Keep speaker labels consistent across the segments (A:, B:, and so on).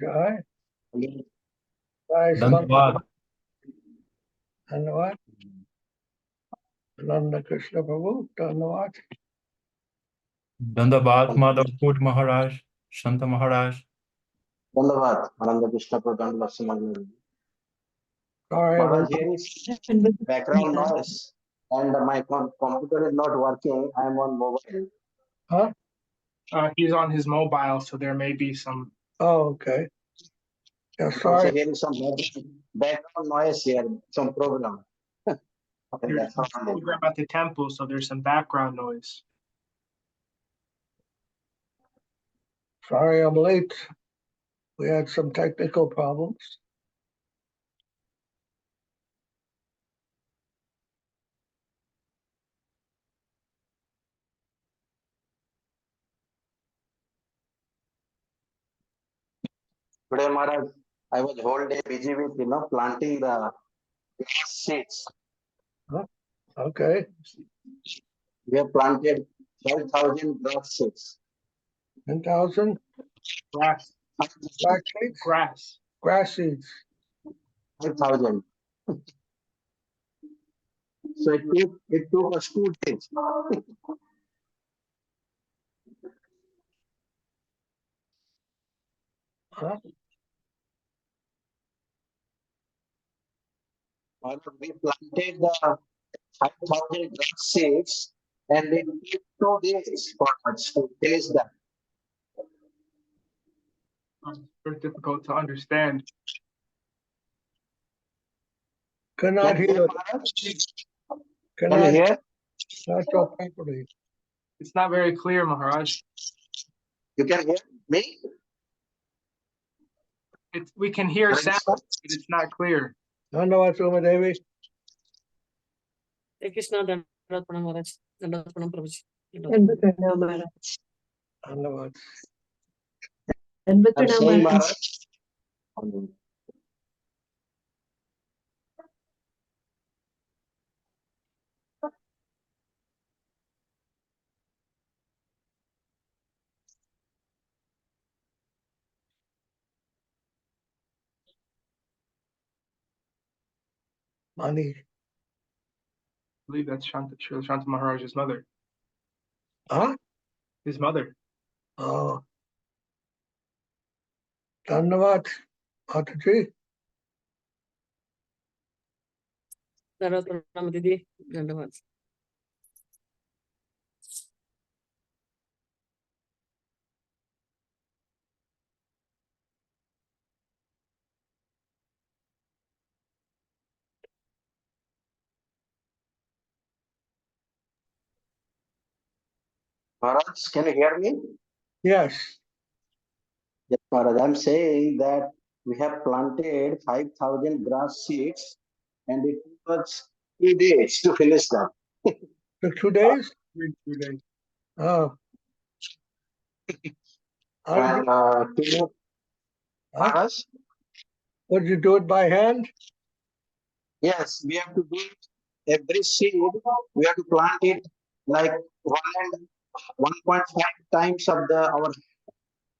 A: Jai.
B: Dhanyavad.
A: Dhanyavad. Nanda Krishna Prabhu. Dhanyavad.
B: Dhanyavad, Madhava Maharaj, Shanta Maharaj.
C: Dhanyavad, Nanda Krishna Prabhu.
A: Sorry,
C: Maharaj, here is background noise and my computer is not working. I am on mobile.
A: Huh?
D: He's on his mobile, so there may be some.
A: Oh, okay. Yeah,
C: Also,
A: sorry.
C: here is some background noise here, some problem.
D: There's a program at the temple, so there's some background noise.
A: Sorry, I'm late. We had some technical problems.
C: Today, Maharaj, I was whole day busy with, planting the grass seeds.
A: Huh? Okay.
C: We have planted 5,000 grass seeds.
A: 10,000
D: Grass.
A: black seeds?
D: Grass.
A: Grass seeds.
C: 5,000. So it took us 2 days.
A: Huh?
C: We planted the 5,000 grass seeds and it took 2 days for us to finish them.
D: It's very difficult to understand.
A: Cannot
C: Can you
A: hear.
C: hear, Maharaj? Can
A: Cannot
C: you hear?
A: Not so properly.
D: It's not very clear, Maharaj.
C: You can hear me?
D: We can hear sound, but it's not clear.
A: Dhanyavad, Suma Devi.
E: Krishna Dandavad Pranam Maharaj. Dandavad Pranam Prabhuji.
A: Dhanyavad.
C: I'm saying, Maharaj.
A: Mani.
D: I believe that's Srila Shanta Maharaj's mother.
A: Huh?
D: His mother.
A: Oh. Dhanyavad, Mataji.
E: Dandavad Pranam Didi. Dandavad.
C: Maharaj, can you hear me?
A: Yes.
C: Yes, Maharaj. I'm saying that we have planted 5,000 grass seeds and it took us 3 days to finish them.
A: Took 2 days?
D: 2 days.
A: Oh.
C: And Maharaj,
A: What did you do it by hand?
C: yes, we have to do it every seed. We have to plant it like 1.5 times of our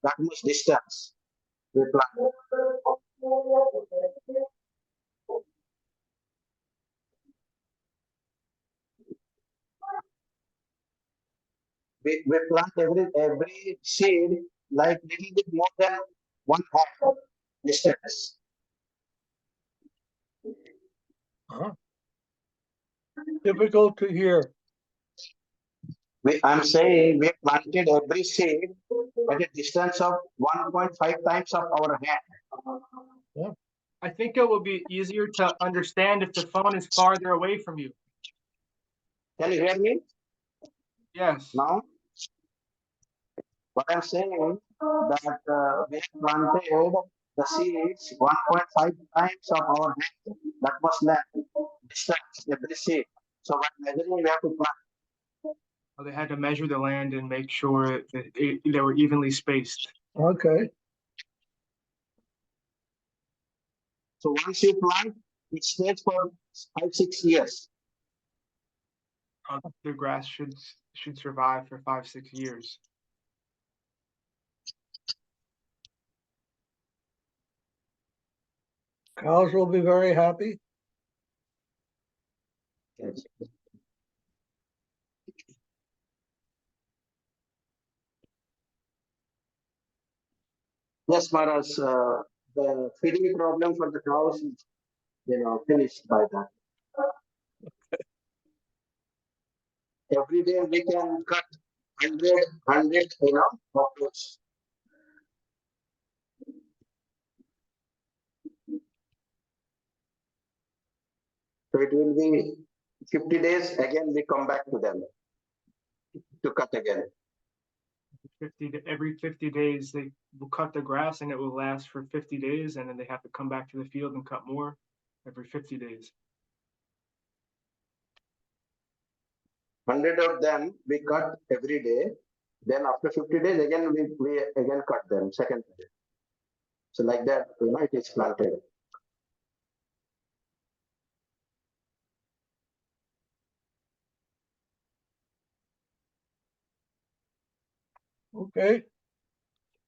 C: that much distance. We plant. We plant every seed like little bit more than 1/2 distance.
A: Huh? Difficult to hear.
C: I'm saying we planted every seed at a distance of 1.5 times of our hand.
D: I think it will be easier to understand if the phone is farther away from you.
C: Can you hear me?
D: Yes.
C: Now, what I'm saying that we have planted the seeds 1.5 times of our hand. That was length, distance, every seed. So when measuring, we have to plant.
D: Well, they had to measure the land and make sure that they were evenly spaced.
A: Okay.
C: So once you plant, it stays for 5-6 years.
D: The grass should survive for 5-6 years.
A: Cows will be very happy.
C: Yes. Yes, Maharaj, the feeding problem for the cows is, finished by that. Every day we can cut 100, of those. So it will be 50 days, again we come back to them to cut again.
D: Every 50 days, they will cut the grass and it will last for 50 days. And then they have to come back to the field and cut more every 50 days.
C: 100 of them we cut every day. Then after 50 days, again we again cut them second day. So like that, it is planted.
A: Okay.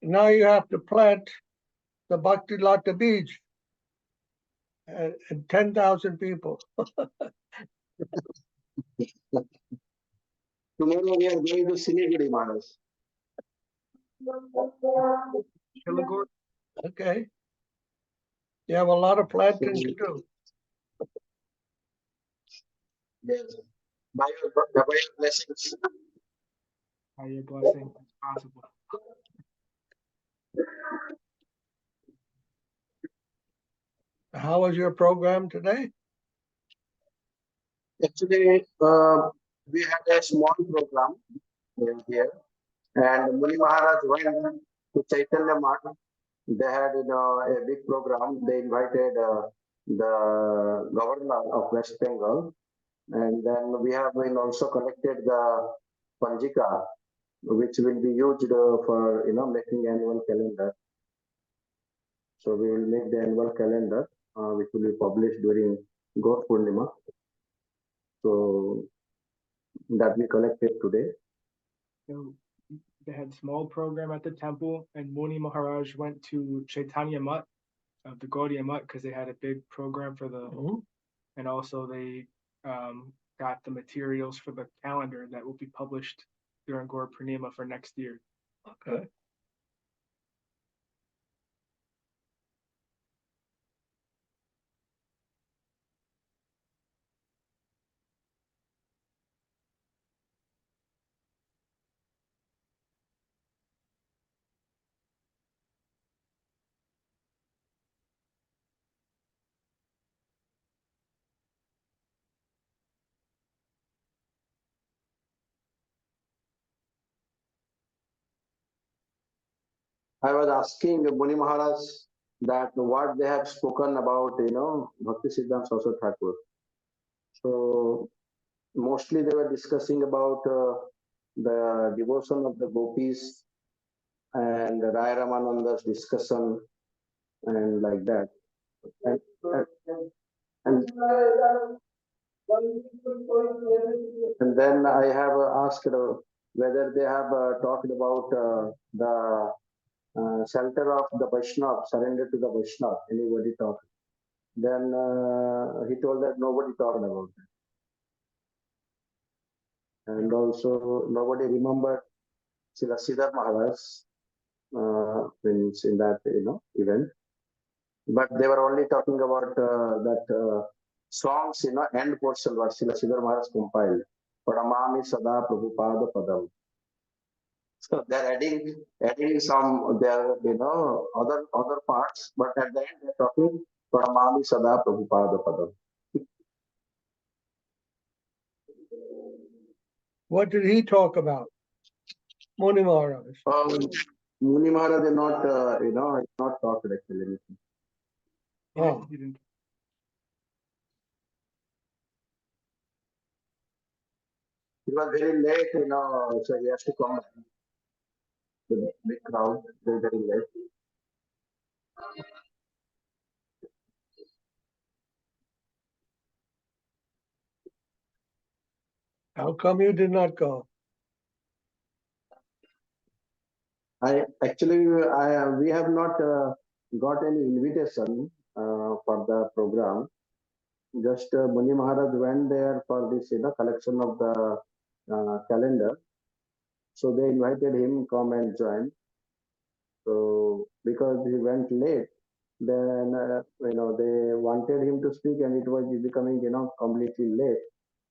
A: Now you have to plant the Bhaktisiddhanta beach and 10,000 people.
C: Tomorrow we are going to Siliguri, Maharaj.
D: Kilagore?
A: Okay. You have a lot of planting to do.
C: Yes. By your blessings.
D: By your blessing, it's possible.
A: How was your program today?
C: Actually, we had a small program here, and Muni Maharaj went to Chaitanya Math. They had a big program. They invited the governor of West Bengal, and then we have been also collected the Panjika, which will be used for making annual calendar. So we will make the annual calendar, which will be published during Gaur Purnima. So that we collected today.
D: So they had a small program at the temple, and Muni Maharaj went to Chaitanya Math of the Gaudiya Math because they had a big program for the, and also they got the materials for the calendar that will be published during Gaur Purnima for next year.
A: Okay.
C: I was asking Muni Maharaj that what they have spoken about, Bhaktisiddhanta Saraswati Thakur. So mostly they were discussing about the devotion of the gopis and Raya Ramananda's discussion and like that. And then I have asked whether they have talked about the shelter of the Vaishnava, surrender to the Vaishnava. Anybody talked? Then he told that nobody talked about it. And also nobody remembered Srila Maharaj in that event. But they were only talking about that songs, end portion what Srila Maharaj compiled. Pradamami Sada Prabhupada Padam. So they're adding some their other parts, but at the end they're talking Pradamami Sada Prabhupada Padam.
A: What did he talk about? Muni Maharaj.
C: Muni Maharaj did not not talked actually anything.
A: Oh.
D: He didn't.
C: It was very late, so he has to come back. The big crowd, very late.
A: How come you did not go?
C: We have not got any invitation for for the program. Just Muni Maharaj went there for this, collection of the calendar. So they invited him come and join. So because he went late, then they wanted him to speak, and it was becoming completely late.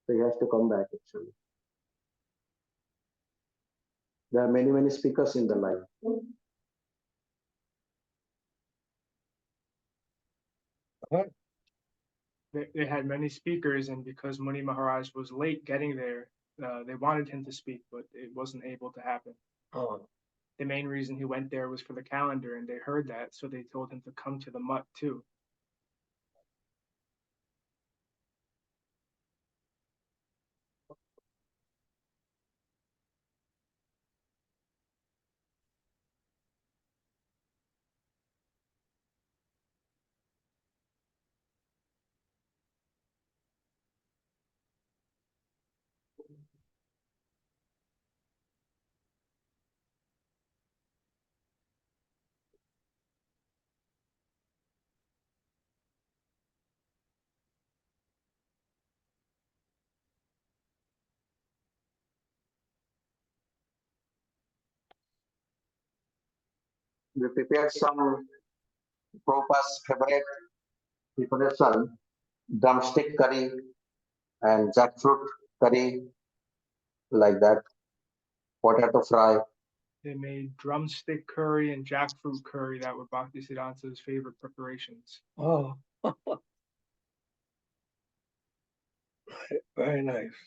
C: So he has to come back actually. There are many speakers in the line.
D: They had many speakers, and because Muni Maharaj was late getting there, they wanted him to speak, but it wasn't able to happen.
A: Oh,
D: The main reason he went there was for the calendar, and they heard that, so they told him to come to the mutt too.
C: We prepared some Prabhupada's favorite preparation, drumstick curry and jackfruit curry, like that, potato fry.
D: They made drumstick curry and jackfruit curry that were Bhaktisiddhanta's favorite preparations.
A: oh. Very nice.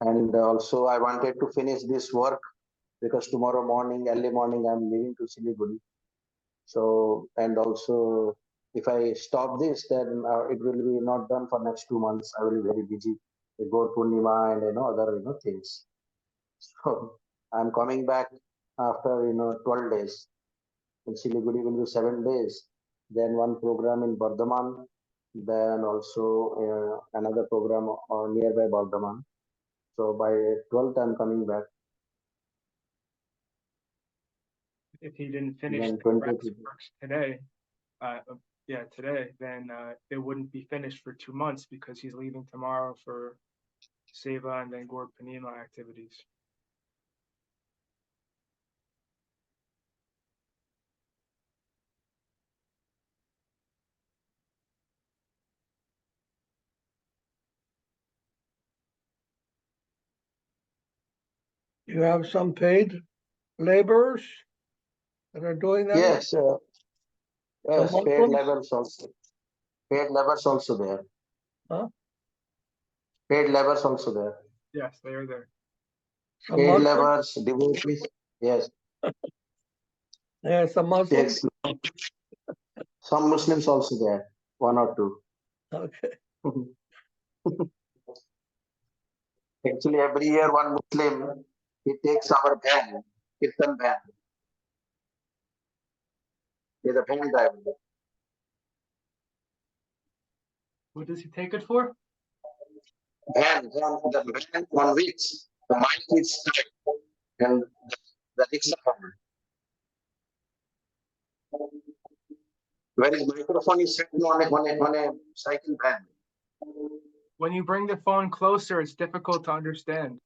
C: And also I wanted to finish this work because tomorrow morning, early morning, I'm leaving to Siliguri. So, and also if I stop this, then it will be not done for next 2 months. I will be very busy with Gaur Purnima and other things. So I'm coming back after 12 days. In Siliguri will be 7 days. Then one program in Bardhaman. Then also another program nearby Bardhaman. So by 12th I'm coming back.
D: If he didn't finish
C: Then
D: the
C: 20th.
D: grass works today, then it wouldn't be finished for 2 months because he's leaving tomorrow for Seva and then Gaur Purnima activities.
A: You have some paid laborers that are doing that?
C: Yes, yes,
A: Some
C: paid
A: Muslims?
C: labors also. Paid labors also there.
A: Huh?
C: Paid labors also there.
D: Yes, they are there.
A: Some
C: Paid
A: Muslims?
C: labors, devotees. Yes,
A: Yeah, some Muslims?
C: yes. Some Muslims also there. One or two.
A: Okay.
C: Actually, every year one Muslim, he takes our van, Kirtan van. He's a van driver.
D: What does he take it for?
C: The van on which the mic is stuck and the rickshaw covered. Where his microphone is set on a cycle van.
D: When you bring the phone closer, it's difficult to understand.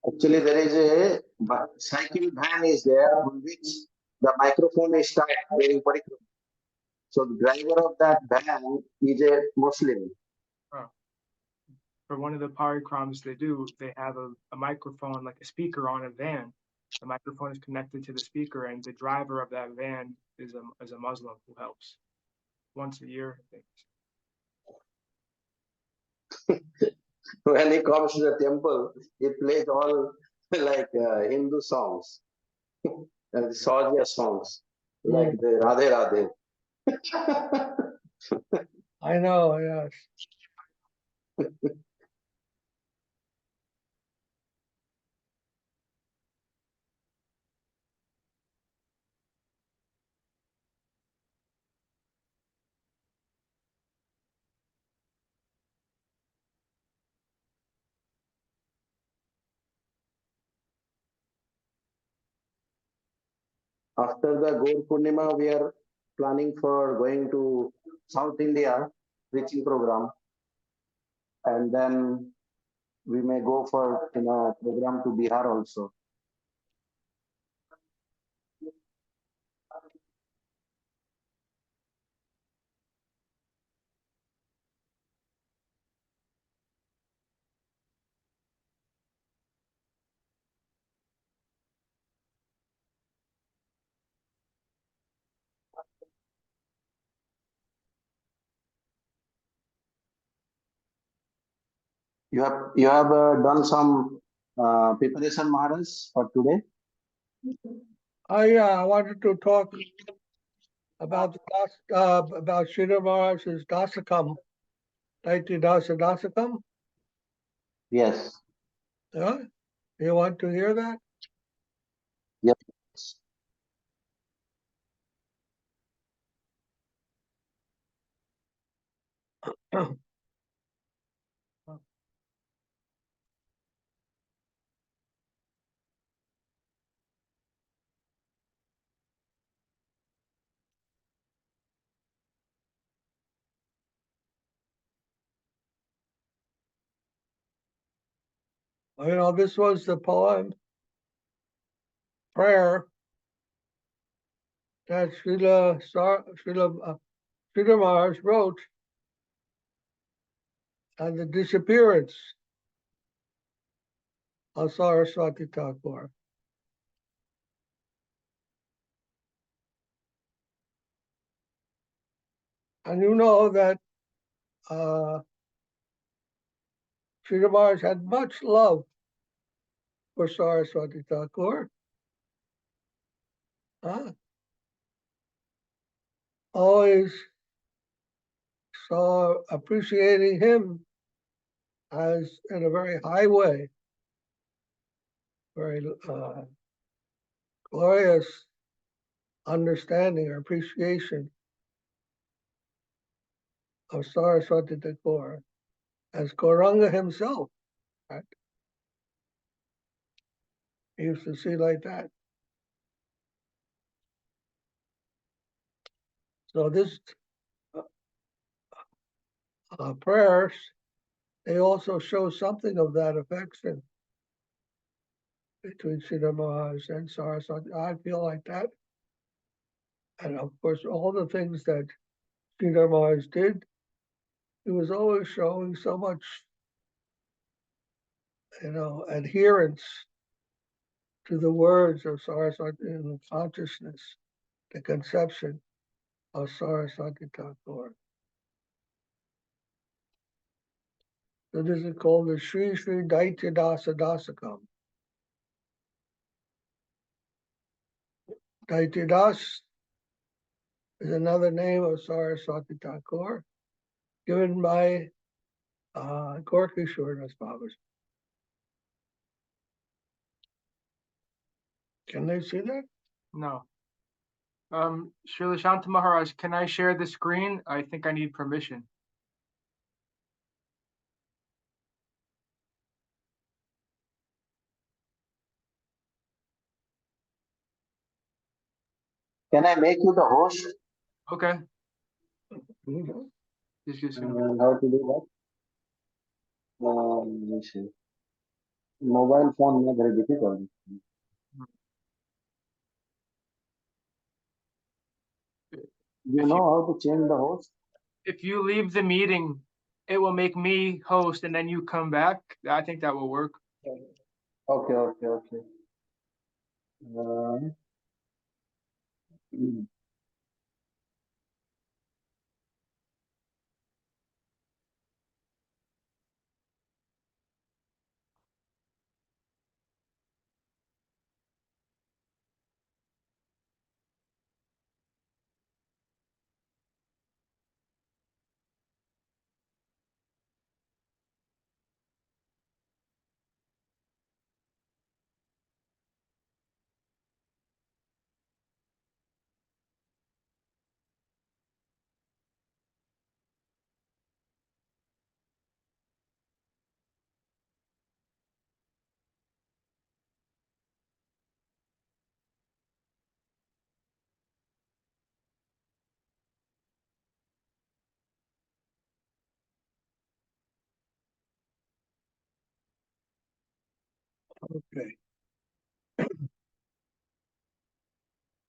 C: Actually, there is a cycle van is there on which the microphone is tied during parikram. So the driver of that van is a Muslim.
D: For one of the parikrams they have a microphone, like a speaker on a van. The microphone is connected to the speaker, and the driver of that van is a Muslim who helps once a year, I think.
C: When he comes to the temple, he plays all like Hindu songs and the Saurya songs, like the Radhe Radhe.
A: I know, yes.
C: After the Gaur Purnima, we are planning for going to South India preaching program, and then we may go for program to Bihar also. You have done some preparation, Maharaj, for today.
A: I wanted to talk about about Srila Maharaj's Dasakam, Dayita Dasa Dasakam.
C: Yes.
A: Yeah, you want to hear that?
C: Yes.
A: This was the poem, prayer that Srila Maharaj wrote on the disappearance of Saraswati Thakur. And you know that Srila Maharaj had much love for Saraswati Thakur. Always saw appreciating him as in a very high way, very glorious understanding or appreciation of Saraswati Thakur as Gauranga himself. Right? He used to see like that. So this prayers, they also show something of that affection between Srila Maharaj and Saraswati. I feel like that. And of course, all the things that Srila Maharaj did, he was always showing so much, adherence to the words of Saraswati in the consciousness, the conception of Saraswati Thakur. So this is called the Sri Sri Dayita Dasa Dasakam. Dayita Das is another name of Saraswati Thakur, given by Gorkishore Das Babaji. Can they see that?
D: No. Srila Shanta Maharaj, can I share the screen? I think I need permission.
C: Can I make you the host?
D: Okay.
A: Mhm.
D: Just
C: How to do that? Let me see. Mobile phone is very difficult. You know how to change the host?
D: if you leave the meeting, it will make me host and then you come back. I think that will work.
C: Okay.
A: Okay.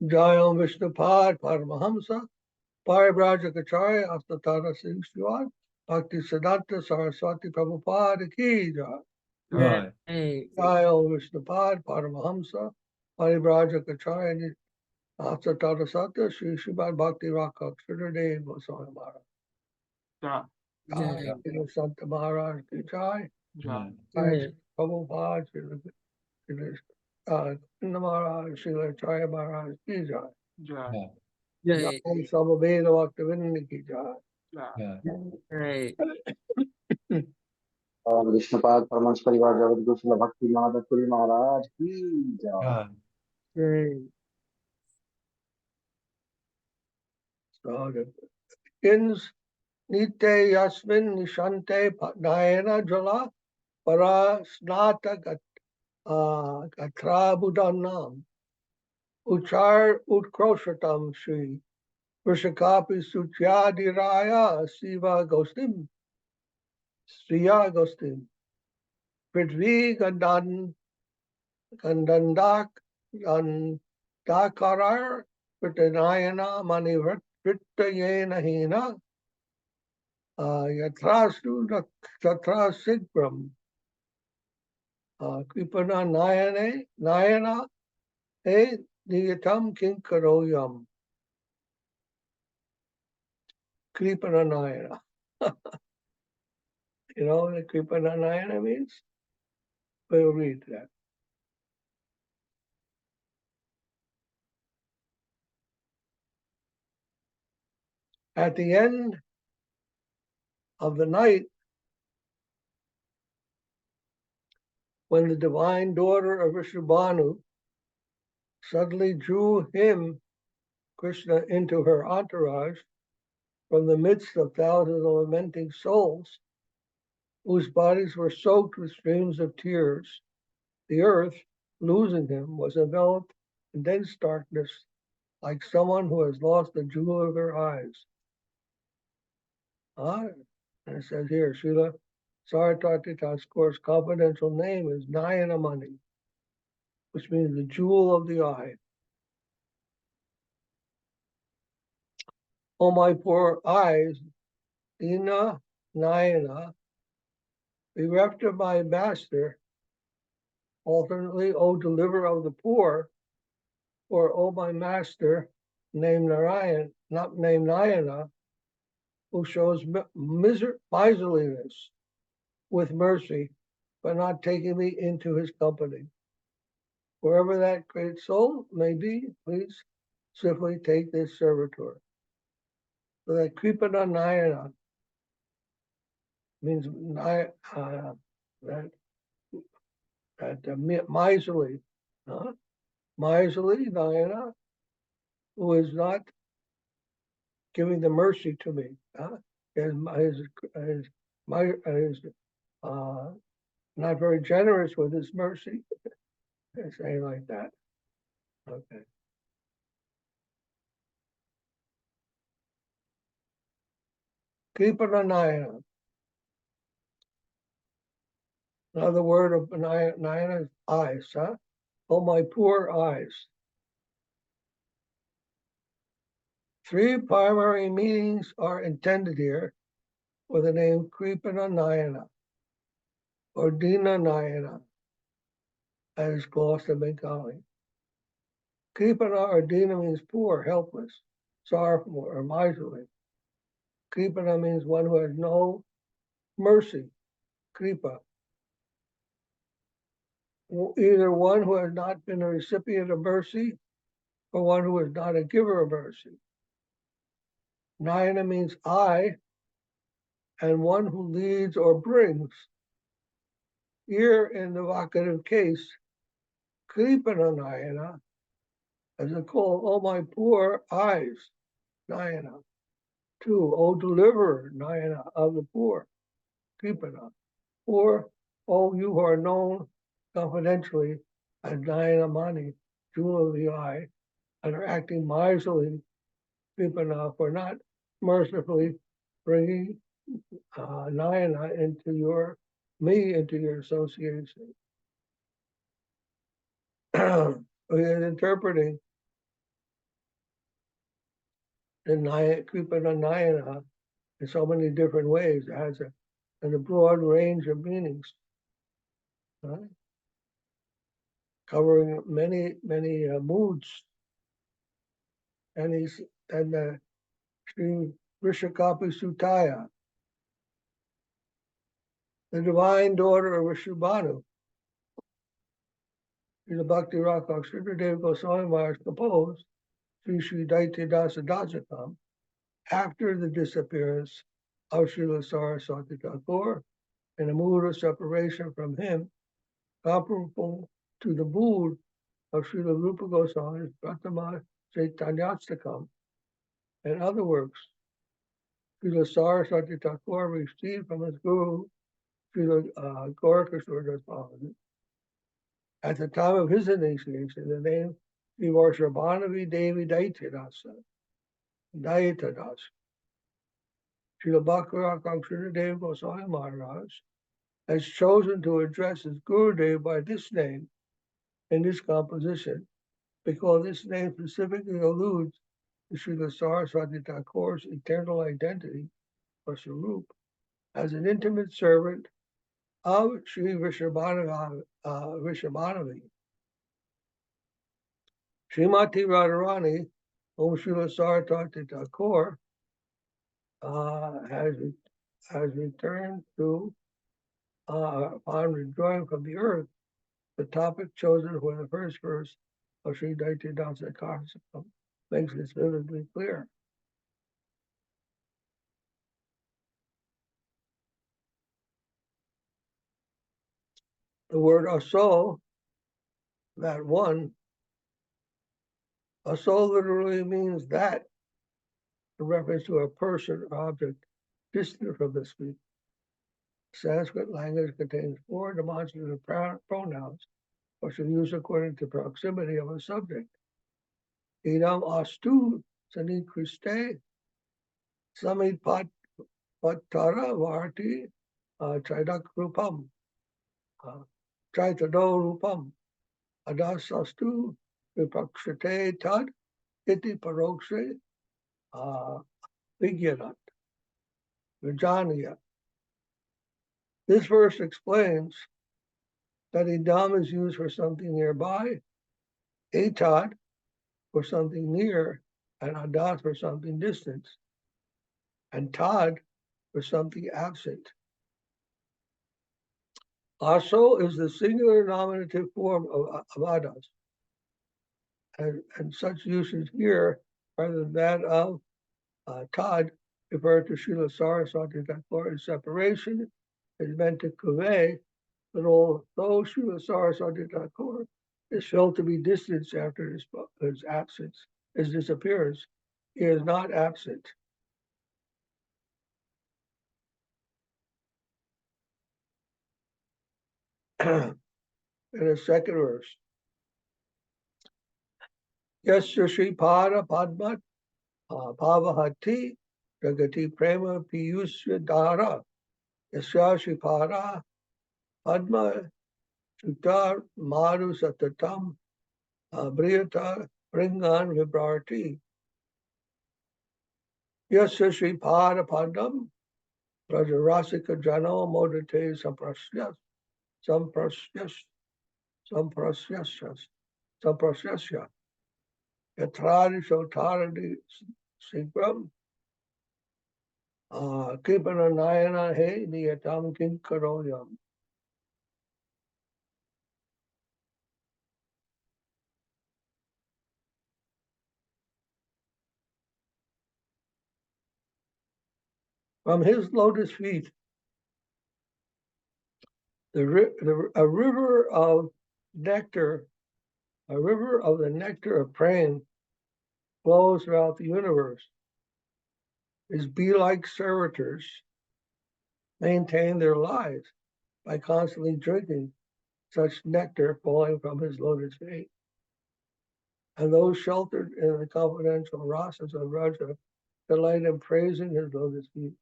A: Jayam Vishnupad Paramahamsa Paribrajacharya Astatara Sripad Bhaktisiddhanta Saraswati Prabhupada Ki Jai.
B: Jai.
A: Jayam Vishnupad Paramahamsa Paribrajacharya Astatara Satya Sripad Bhakti Rakha Sridhar Goswami Maharaj.
D: Ja.
A: Jai Santa Maharaj Ki Jai.
D: Ja.
A: Jai Prabhupada Srila Maharaj Srila Acharya Maharaj Ki Jai.
D: Ja.
A: Jai Samaveda Bhaktivinoda Ki Jai.
B: Jai.
C: और विष्णुपाद परमहंस परिवार जगत गुरु श्रील भक्ति माधव पुरी महाराज की जय।
B: Jai.
A: So the begins Nite Yasmin Nishante Nayana Jala Para Snata Gatra Buddhanam Uchar Utkroshatam Shri Vrishakapi Suchyadiraya Siva Gostim Sriya Gostim Prithvi Gandandak Gandakarar Pritanayana Manivrittayena Hina Yatrastu Tatra Sigram Kripana Nayana E Niyatam Kinkaroyam Kripana Nayana. You know what Kripana Nayana means? We'll read that. At the end of the night, when the divine daughter of Vrishabhanu suddenly drew him, Krishna, into her entourage from the midst of thousands of lamenting souls, whose bodies were soaked with streams of tears, the earth, losing him, was enveloped in dense darkness, like someone who has lost the jewel of their eyes. And it says here, Srila Saraswati Thakur's confidential name is Nayanamani, which means the jewel of the eye. Oh, my poor eyes, Dina Nayana, bereft of my master, alternately, O deliverer of the poor, or O my master, named Narayan, not named Nayana, who shows miserliness with mercy, but not taking me into his company. Wherever that great soul may be, please swiftly take this servitor. So that Kripana Nayana means miserly, miserly Nayana, who is not giving the mercy to me. Is not very generous with his mercy. Saying like that. Okay. Kripananayana. Another word of Nayana is eyes, huh? Oh, my poor eyes. Three primary meanings are intended here for the name Kripananayana or Dinanayana, as glossed in Bengali. Kripana or Dina means poor, helpless, sorrowful, or miserly. Kripana means one who has no mercy, kripa. Either one who has not been a recipient of mercy or one who is not a giver of mercy. Nayana means eye and one who leads or brings. Here in the vocative case, Kripana Nayana, as a call, oh my poor eyes, Nayana. Two, oh deliverer, Nayana, of the poor, Kripana. Or, oh you who are known confidentially as Nayana Mani, jewel of the eye, and are acting miserly, Kripana, for not mercifully bringing Nayana into your association. he is interpreting the Kripana Nayana in so many different ways. It has a broad range of meanings, right? Covering many moods. And Sri Vrishakapi Sutaya, the divine daughter of Vishubhanu, the Bhakti Rakak Sridhar Goswami Maharaj composed Sri Dayita Dasa Dasakam after the disappearance of Srila Saraswati Thakur in a mood of separation from him, comparable to the mood of Srila Rupa Goswami's Pratama Chaitanyastakam and other works. Srila Saraswati Thakur received from his guru, Srila Gorakishore Daswami, at the time of his initiation, the name Vivarshabhanavi Devi Dayita Dasa. Srila Bhakti Sridhar Goswami Maharaj has chosen to address his Gurudev by this name in this composition, because this name specifically alludes to Srila Saraswati Thakur's eternal identity, or Sarup, as an intimate servant of Sri Vishnupad. Srimati Radharani, whom Srila Saraswati Thakur has returned to upon withdrawing from the earth, the topic chosen for the first verse of Sri Dayita Dasakam makes this vividly clear. The word aso, that one, aso literally means that, in reference to a person or object distant from the speaker. Sanskrit language contains 4 demonstrative pronouns, which are used according to proximity of a subject. Idam astu sani Christe, samit patara varti chaidak rupam, chaitado rupam, adasastu vipakshate tad iti parokshe vigyanat, vijanya. This verse explains that idam is used for something nearby, etad for something near, and adat for something distant, and tad for something absent. Aso is the singular nominative form of adas, and such usage here, rather than that of tad, referred to Srila Saraswati Thakur's separation, is meant to convey that although Srila Saraswati Thakur is felt to be distant after his absence, his disappearance, he is not absent. In the second verse, Yasya Sripada Padmat Pavahati Jagati Prema Piyusya Dara Yasya Sripada Padma Sutta Madhu Satatam Briyata Ringan Vibrarti. Yasya Sripada Padam Rajarasika Jano Modate Samprasyasya Yatradi Sotaradi Sigram Kipana Nayana He Niyatam Kinkaroyam. From his lotus feet, a river of nectar, a river of the nectar of praying flows throughout the universe. His bee-like servitors maintain their lives by constantly drinking such nectar flowing from his lotus feet. And those sheltered in the confidential rasas of Raja delight in praising his lotus feet.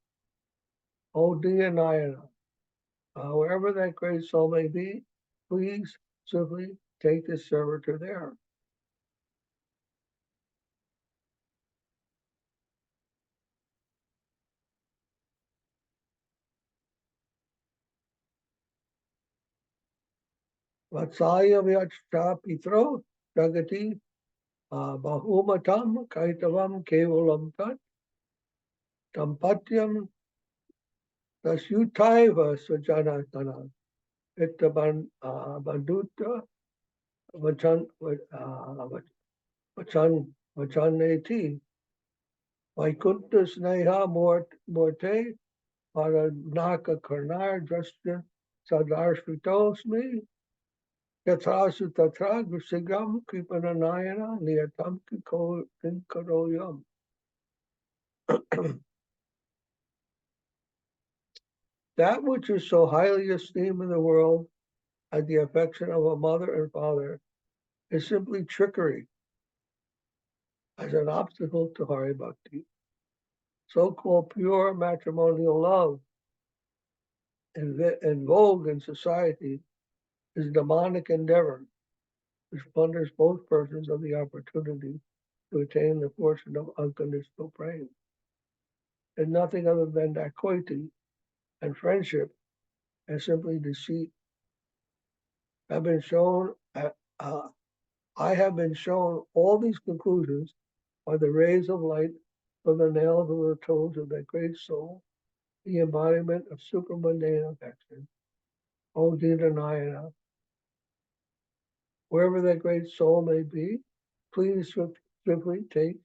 A: O Diyanayana, wherever that great soul may be, please simply take this servitor there. Vatsaya vyachcha pitro jagati bahumatam kaitavam kevalam tat tampatyam tasyutaiva sajanatana ittaban banduta vachaneti Vaikunta sneha morte paranaka karnar drashya sadarshvitosmi yatrasu tatra gusigam kripananayana niyatam kinkaroyam. That which is so highly esteemed in the world as the affection of a mother and father is simply trickery as an obstacle to Hari Bhakti. So-called pure matrimonial love in vogue in society is demonic endeavor, which plunders both persons of the opportunity to attain the portion of unconditional prema. And nothing other than dacoity and friendship and simply deceit have been shown. I have been shown all these conclusions by the rays of light from the nails of the toes of that great soul, the embodiment of supermundane affection. O Dinanayana, wherever that great soul may be, please simply take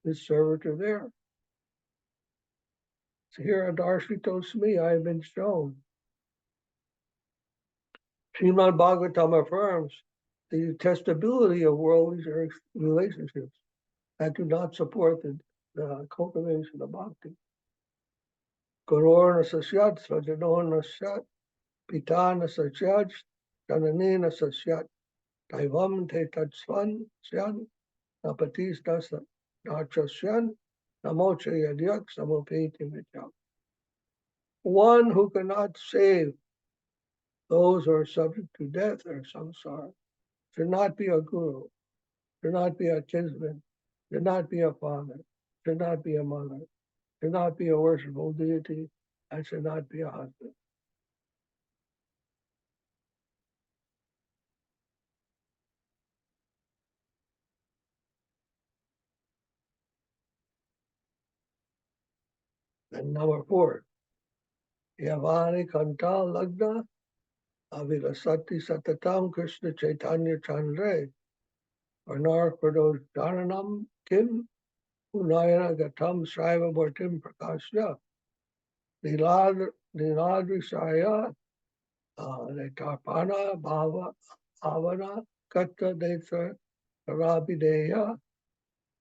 A: this servitor there. So here, Adarshito Sme, I have been shown. Srimad Bhagavatam affirms the detestability of worldly relationships that do not support the cultivation of bhakti. Gurorna sasyat, svajanorna sasyat, pitana sasyat, jananina sasyat, daivam te tatsvan syan, napatis dasa nachasyan, namocha yadyak samopeti vicham. One who cannot save those who are subject to death or samsara should not be a guru, should not be a kinsman, should not be a father, should not be a mother, should not be a worshipful deity, and should not be a husband. And number 4, Yavani Kanta Lagna Avilasati Satatam Krishna Chaitanya Chandre Varnar Prado Jananam Kim Unayana Gatam Sraiva Mortim Prakashya Niladri Saya Netarpana Bhava Avana Katta Detra Rabideya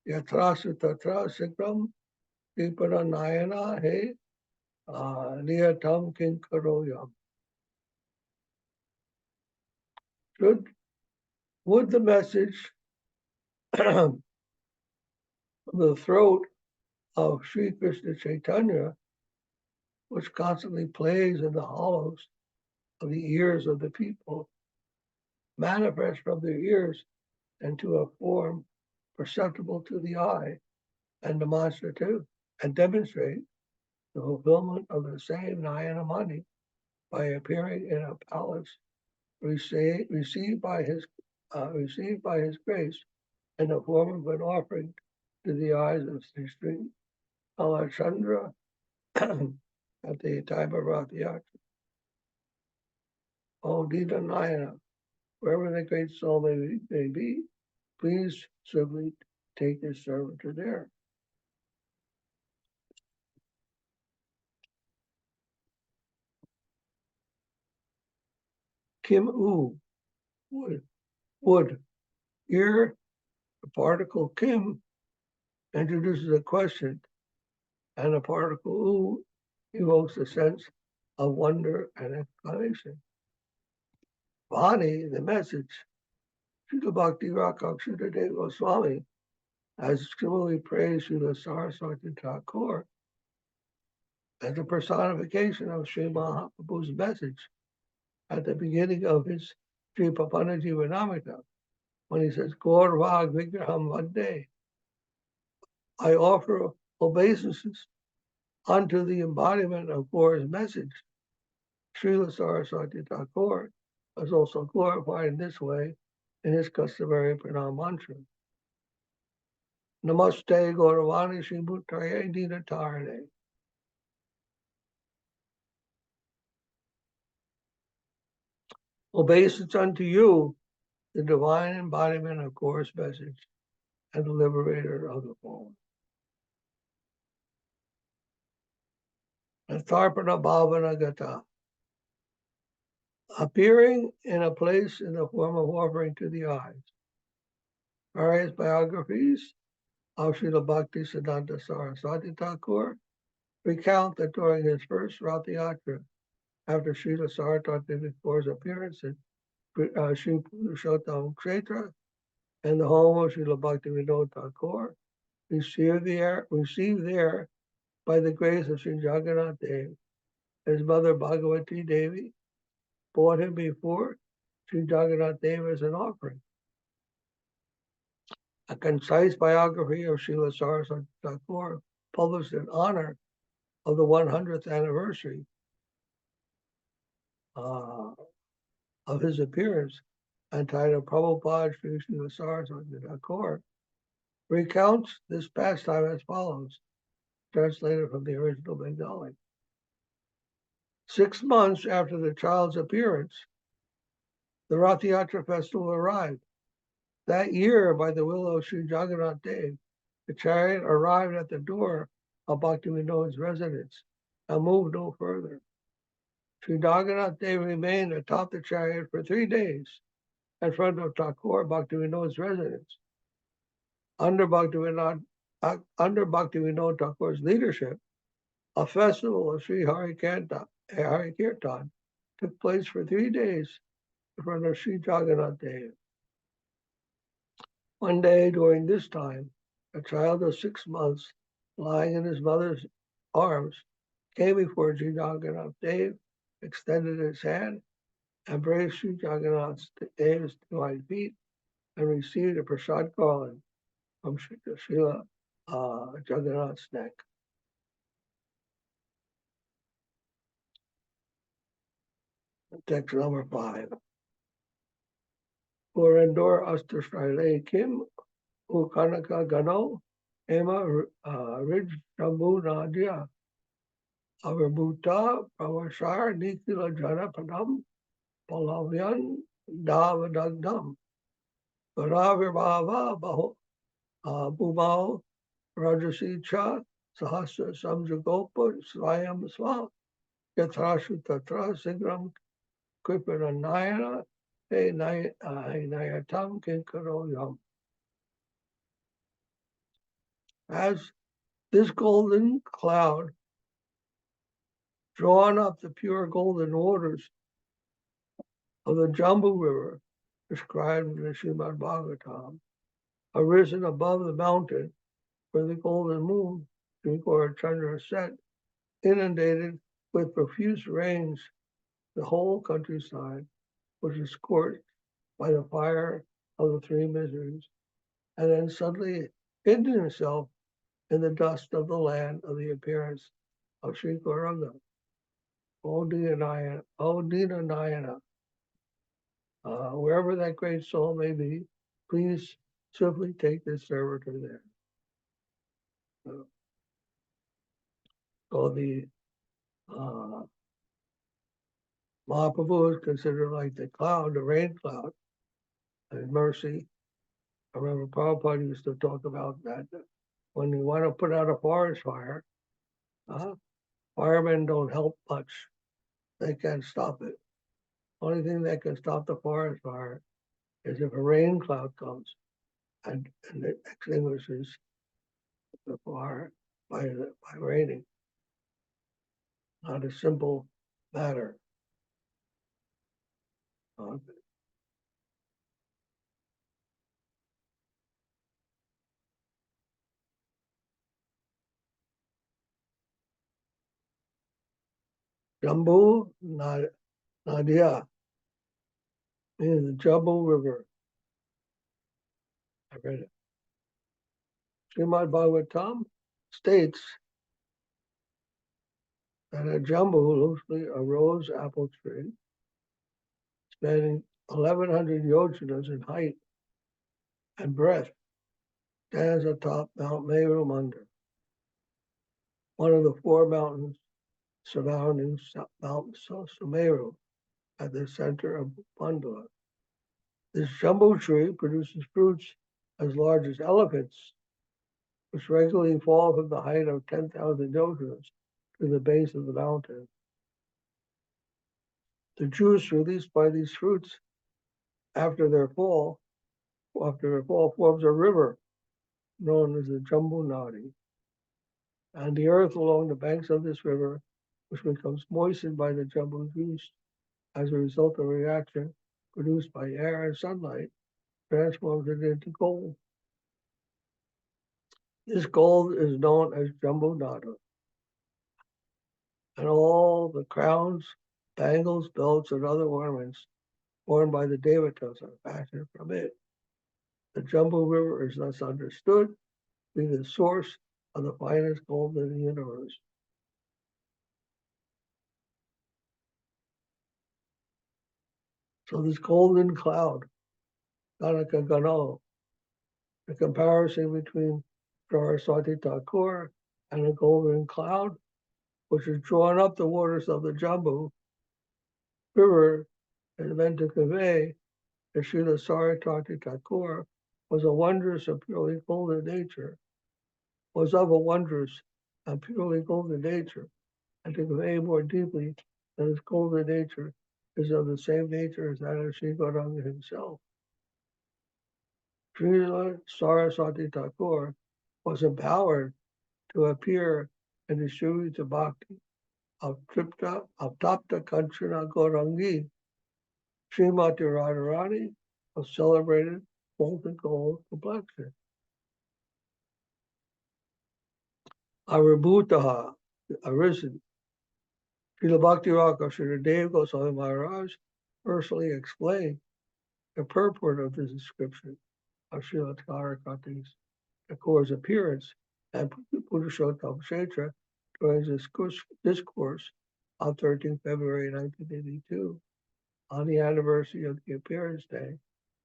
A: Yatrasu Tatra Sikram Dipana Nayana He Niyatam Kinkaroyam. Would the message from the throat of Sri Krishna Chaitanya, which constantly plays in the hollows of the ears of the people, manifest from their ears into a form perceptible to the eye and demonstrative, and demonstrate the fulfillment of the same Nayanamani by appearing in a palace received by his grace in the form of an offering to the eyes of Sri Alachandra at the time of Rath Yatra. O Dita Nayana, wherever the great soul may be, please simply take this servitor there. Kim U, would. Here, the particle Kim introduces a question, and the particle U evokes a sense of wonder and exclamation. Vani, the message, Srila Bhakti Rakshita Deva Goswami has similarly praised Srila Saraswati Thakur as a personification of Sri Mahaprabhu's message at the beginning of his Sri Papanaji Vinamita, when he says, Gaur Vag Vigraham Vande, I offer obeisances unto the embodiment of Gaur's message. Srila Saraswati Thakur is also glorified in this way in his customary pranam mantra. Namaste Gauravani Shri Bhuttaya Dina Tarane. Obeisance unto you, the divine embodiment of Gaur's message and the liberator of the fallen. Atharpana Bhavana Gata. Appearing in a place in the form of offering to the eyes. Various biographies of Srila Bhaktisiddhanta Saraswati Thakur recount that during his first Rath Yatra, after Srila Saraswati Thakur's appearance at Sri Purushottam Kshetra and the home of Srila Bhaktivinoda Thakur, received there by the grace of Sri Jagannath Dev, his mother Bhagavati Devi brought him before Sri Jagannath Dev as an offering. A concise biography of Srila Saraswati Thakur, published in honor of the 100th anniversary of his appearance, entitled Prabhupada Sri Srila Saraswati Thakur, recounts this pastime as follows, translated from the original Bengali. 6 months after the child's appearance, the Rath Yatra festival arrived. That year, by the will of Sri Jagannath Dev, the chariot arrived at the door of Bhaktivinoda's residence and moved no further. Sri Jagannath Dev remained atop the chariot for 3 days in front of Thakur Bhaktivinoda's residence. Under Bhaktivinoda Thakur's leadership, a festival of Sri Harikirtan took place for 3 days in front of Sri Jagannath Dev. One day during this time, a child of 6 months, lying in his mother's arms, came before Sri Jagannath Dev, extended his hand, embraced Sri Jagannath Dev's 2 feet, and received a prasad garland from Srila Jagannath's neck. Text number 5. Purandor Astashrale Kim Ukanaka Gano Ema Rij Shambu Nadia Avarbhuta Pravashar Nikila Jana Padam Palavyan Davadagdam Varavirbhava Baho Bhumao Rajasicha Sahasra Samjagopa Swayam Swa Yatrashu Tatra Sigram Kripanayana He Nayatam Kinkaro Yam. As this golden cloud, drawn up the pure golden waters of the Jambu River, described in the Srimad Bhagavatam, arisen above the mountain where the golden moon, or Chandra, set, inundated with profuse rains the whole countryside, which is scorched by the fire of the 3 miseries, and then suddenly hid himself in the dust of the land of the appearance of Sri Gauranga. O Dina Nayana, wherever that great soul may be, please swiftly take this servitor there. So the Mahaprabhu is considered like the cloud, the rain cloud, and mercy. I remember Prabhupada used to talk about that when you want to put out a forest fire, firemen don't help much. They can't stop it. Only thing that can stop the forest fire is if a rain cloud comes and it extinguishes the fire by raining. Not a simple matter. Jambu Nadia, in the Jambu River. I read it. Srimad Bhagavatam states that a Jambu, loosely a rose apple tree, spanning 1100 yojanas in height and breadth, stands atop Mount Meru Mandar, one of the 4 mountains surrounding Mount Sumeru at the center of Mandala. This Jambu tree produces fruits as large as elephants, which regularly fall from the height of 10,000 yojanas to the base of the mountain. The juice released by these fruits after their fall forms a river known as the Jambu Nadi. And the earth along the banks of this river, which becomes moistened by the Jambu juice as a result of a reaction produced by air and sunlight, transforms it into gold. This gold is known as Jambu Nada. And all the crowns, bangles, belts, and other ornaments worn by the Devatas are fashioned from it. The Jambu River is thus understood to be the source of the finest gold in the universe. So this golden cloud, Ganaka Gano, the comparison between Saraswati Thakur and a golden cloud, which is drawn up the waters of the Jambu River, is meant to convey that Srila Saraswati Thakur was a wondrous and purely golden nature, was of a wondrous and purely golden nature, and to convey more deeply that his golden nature is of the same nature as that of Sri Gauranga himself. Srila Saraswati Thakur was empowered to appear and distribute the Bhakti of Tapta Kanchana Gaurangi, Srimati Radharani, of celebrated molten gold complexion. Aribhutaha, arisen. Srila Bhakti Raka Srila Dev Goswami Maharaj personally explained the purport of this description of Srila Thakur's appearance and Purushottam Kshetra during his discourse on 13 February 1982, on the anniversary of the appearance day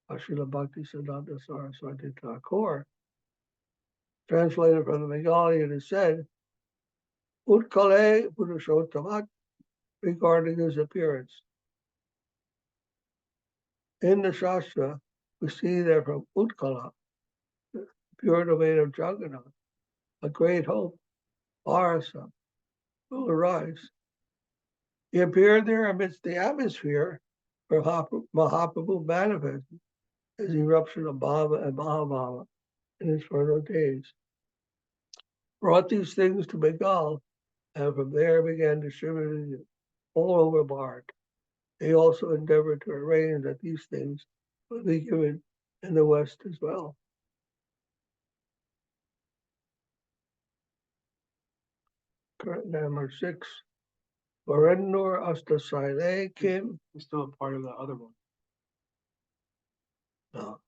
A: of Srila Bhaktisiddhanta Saraswati Thakur. Translated from the Bengali, it is said, Utkale Purushottamat, regarding his appearance. In the Shastra, we see that from Utkala, the pure domain of Jagannath, a great hope, Vyasa, will arise. He appeared there amidst the atmosphere where Mahaprabhu manifested his eruption of Bhava and Mahabhava in his fertile days. Brought these things to Bengal, and from there began distributing it all over Bharat. They also endeavored to arrange that these things would be given in the West as well. Current number 6. Varendor Astasile Kim.
D: It's still a part of the other one.
A: No.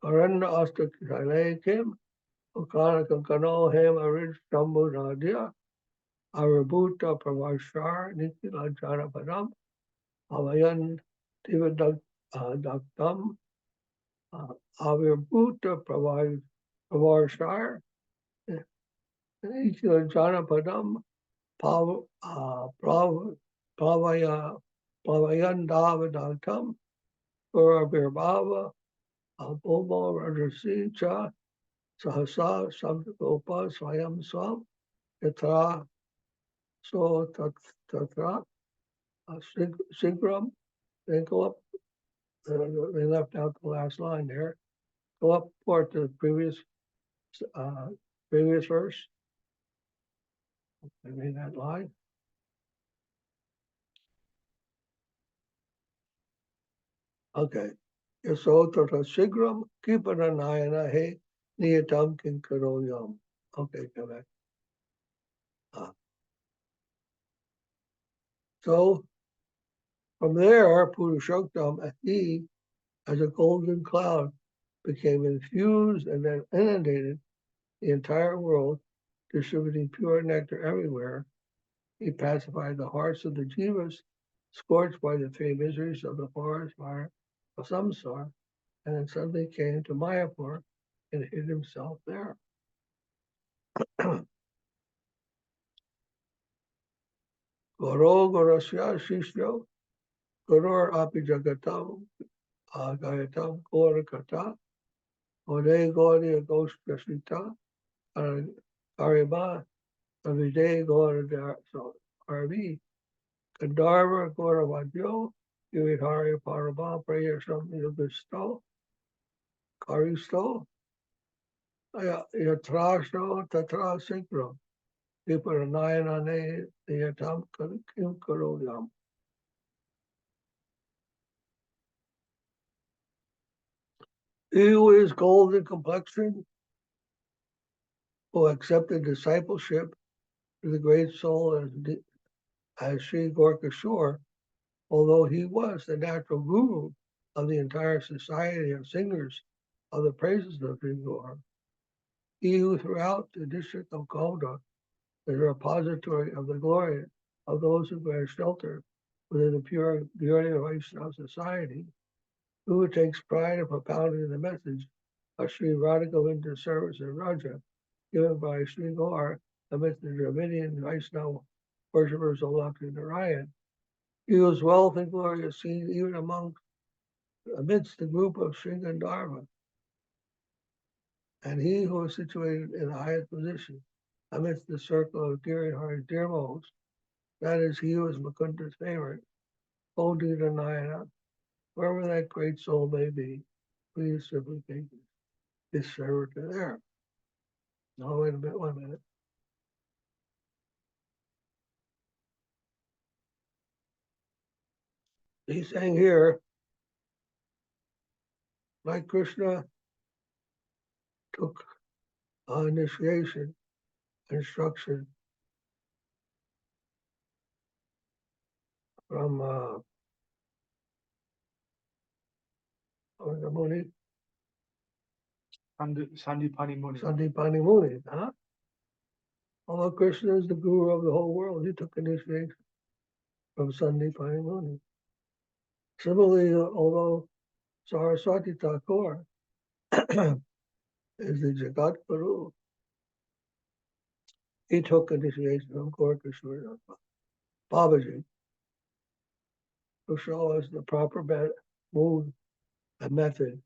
A: Karenda Astasile Kim. Okanakam Kano Hem Arij Jambu Nadia. Arabhuta Pravashar Nikila Janapadam. Avayan Tivadaktam. Avirbhuta Pravashar Nikila Janapadam. Pavayan-davadatam Puravirbhava Abhoma Rajasi Cha Sahasa Samgopa Swayam Swam Yatra So Tatra Sigram. Then go up, they left out the last line there. Go up toward the previous verse. I made that line. Okay. Yaso tata sigram kipananayana he niyatam kinkaroyam. Okay, go back. So From there, Purushottam, he, as a golden cloud, became infused and then inundated the entire world, distributing pure nectar everywhere. He pacified the hearts of the jivas, scorched by the three miseries of the forest fire of samsara, and then suddenly came to Mayapur and hid himself there. Goro Gorosya Shishyo, Goror Api Jagatam, Gayatam Gorakata, Ode Gaudiya Gostasita, Ariba, Avide Gaurada Arvi, Gandharva Gauravadyo, Yuvidhari Parama, Prayasham Yubisto, Karisto, Yatrashno Tatra Sikram, Viparanayana Yatam Kim Karoyam. He who is golden complexion, who accepted discipleship to the great soul as Sri Gorkashore, although he was the natural guru of the entire society of singers of the praises of Sri Gaur, he who throughout the district of Gauda is a repository of the glory of those who bear shelter within the pure beauty of Vaishnava society, who takes pride in propounding the message of Sri Radha Govinda's service and Raja, given by Sri Gaur amidst the Dravidian Vaishnava worshippers of Lakshmi Narayan. He was wealth and glory is seen even amidst the group of Sri Gandharva. And he who is situated in the highest position amidst the circle of Giridhari's dear most, that is, he who is Mukunda's favorite, Bodhita Nayana, wherever that great soul may be, please simply take this servitor there. No, wait a minute, 1 minute. He's saying here, like Krishna took initiation, instruction from the Muni,
D: Sandipani Muni.
A: Sandipani Muni, huh? Although Krishna is the guru of the whole world, he took initiation from Sandipani Muni. Similarly, although Saraswati Thakur is the Jagat Guru, he took initiation from Gorkashore Babaji to show us the proper mood and method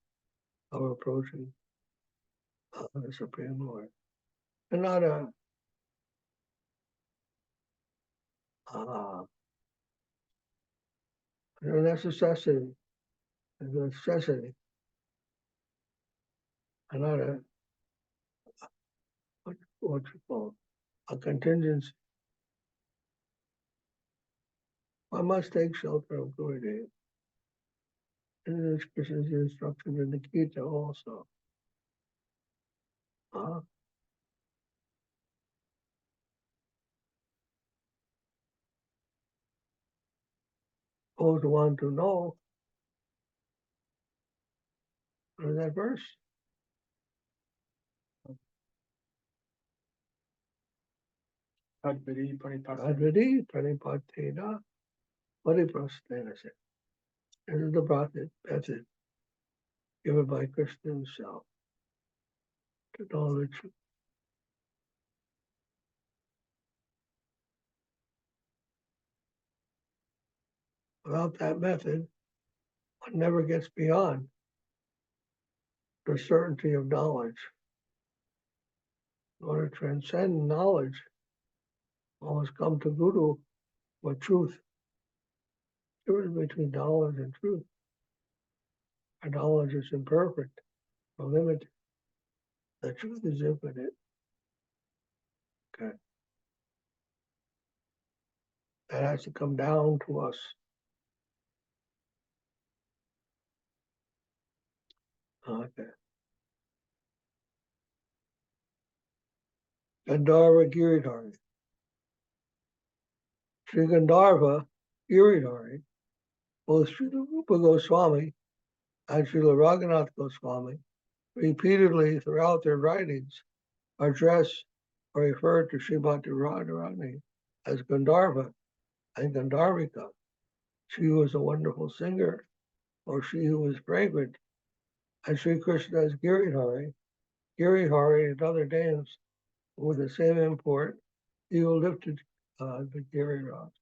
A: of approaching the Supreme Lord. And not a necessity, and not what you call a contingency. One must take shelter of Gurudev. And this Krishna's instruction in the Gita also. Those who want to know, what is that verse?
D: Advidi Pranipasya.
A: Advidi Pranipatena Pariprastena. This is the method given by Krishna himself to know the truth. Without that method, one never gets beyond the certainty of knowledge. In order to transcend knowledge, one must come to Guru for truth. The difference between knowledge and truth. Our knowledge is imperfect or limited. The truth is infinite. Okay. That has to come down to us. Okay. Gandharva Giridhari. Sri Gandharva Giridhari Both Srila Rupa Goswami and Srila Raghunath Goswami repeatedly throughout their writings address or refer to Srimati Radharani as Gandharva and Gandharvika. She who was a wonderful singer, or she who was fragrant, and Sri Krishna as Giridhari. Giridhari and other names with the same import, he who lifted the Giriraj,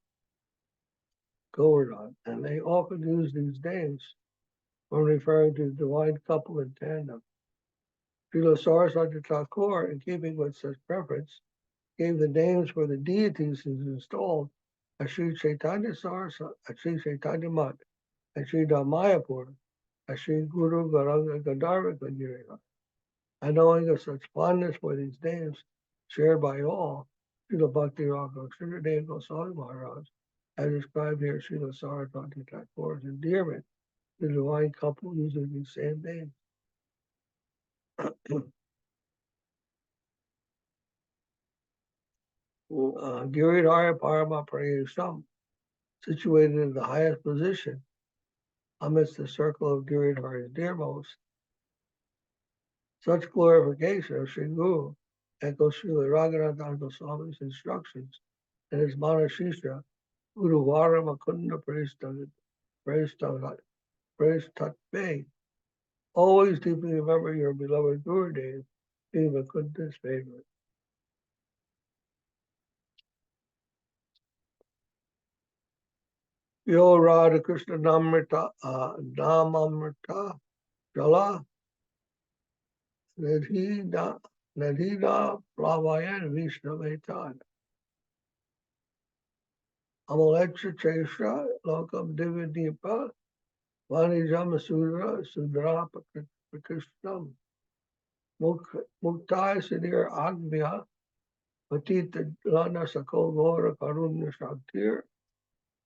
A: Govardhan, and they often use these names when referring to the divine couple in tandem. Srila Saraswati Thakur, in keeping with such preference, gave the names for the deities he installed as Sri Chaitanya Saraswati, Sri Chaitanya Mat, and Sri Damayapur, as Sri Guru Garanga Gandharvika Giriraj. And knowing of such fondness for these names shared by all, Srila Bhakti Srila Goswami Maharaj, as described here, Srila Saraswati Thakur's endearment to the divine couple using these same names. Giridhara Parama Prayesam, situated in the highest position amidst the circle of Giridhara's dearmost. Such glorification of Sri Guru echoes Srila Raghunath Goswami's instructions in his Manashisha, Guru Vara Makunda Praistatve. Always deeply remember your beloved Gurudev, being Makunda's favorite. Yo Radha Krishna Namrita Namamrita Jala Nadhina Plavayan Vishnupad Amalecha Chesha Lokam Dividipa Vanijam Sudra Prakrishnam Muktai Siddhir Agnya Patita Lana Sakol Gora Karunya Shaktir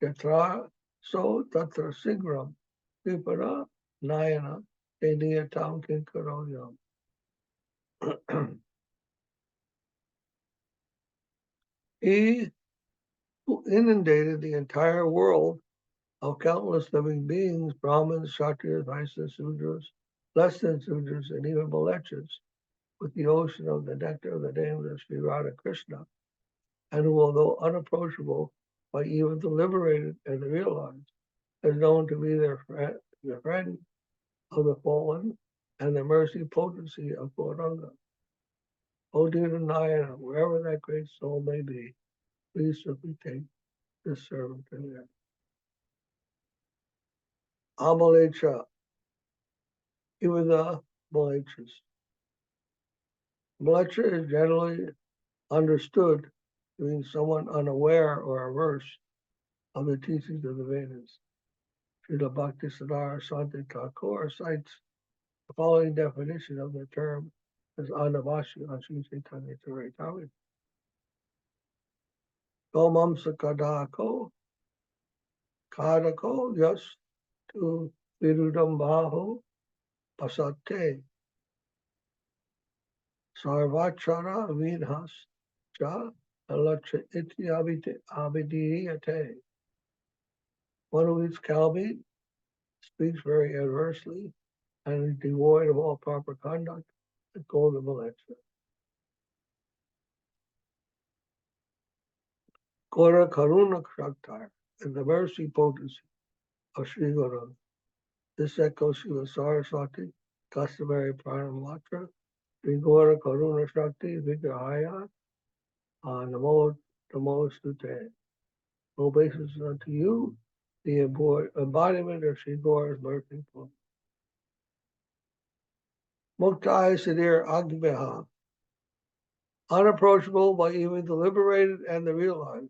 A: Yatra So Tatra Sigram Vipara Nayana Ediyatam Kinkaroyam. He who inundated the entire world of countless living beings, Brahmins, Kshatriyas, Vaishyas, Sudras, less than Sudras, and even Malechas, with the ocean of the nectar of the names of Sri Radha Krishna, and who, although unapproachable by even the liberated and the realized, is known to be the friend of the fallen and the mercy potency of Gauranga. O dear Nayana, wherever that great soul may be, please simply take this servant to them. Amalecha, even the Malechas. Malecha is generally understood to mean someone unaware or averse of the teachings of the Vedas. Srila Bhaktisiddhanta Thakur cites the following definition of the term as Anavashi on Sri Chaitanya Charitamrita. Gomamsa Kadako Yas to Virudam Bahu Pasate Sarvachara Vinhas Cha Alacha Iti Abhidiyate. One who eats cow meat, speaks very adversely, and is devoid of all proper conduct, is called a Malecha. Kora Karuna Shaktar is the mercy potency of Sri Guru. This echoes Srila Saraswati, customary pranam mantra, Sri Gora Karuna Shakti Vigrahaya Namo Sute. Obeisance unto you, the embodiment of Sri Gora's mercy potency. Muktai Siddhir Agbeha, unapproachable by even the liberated and the realized.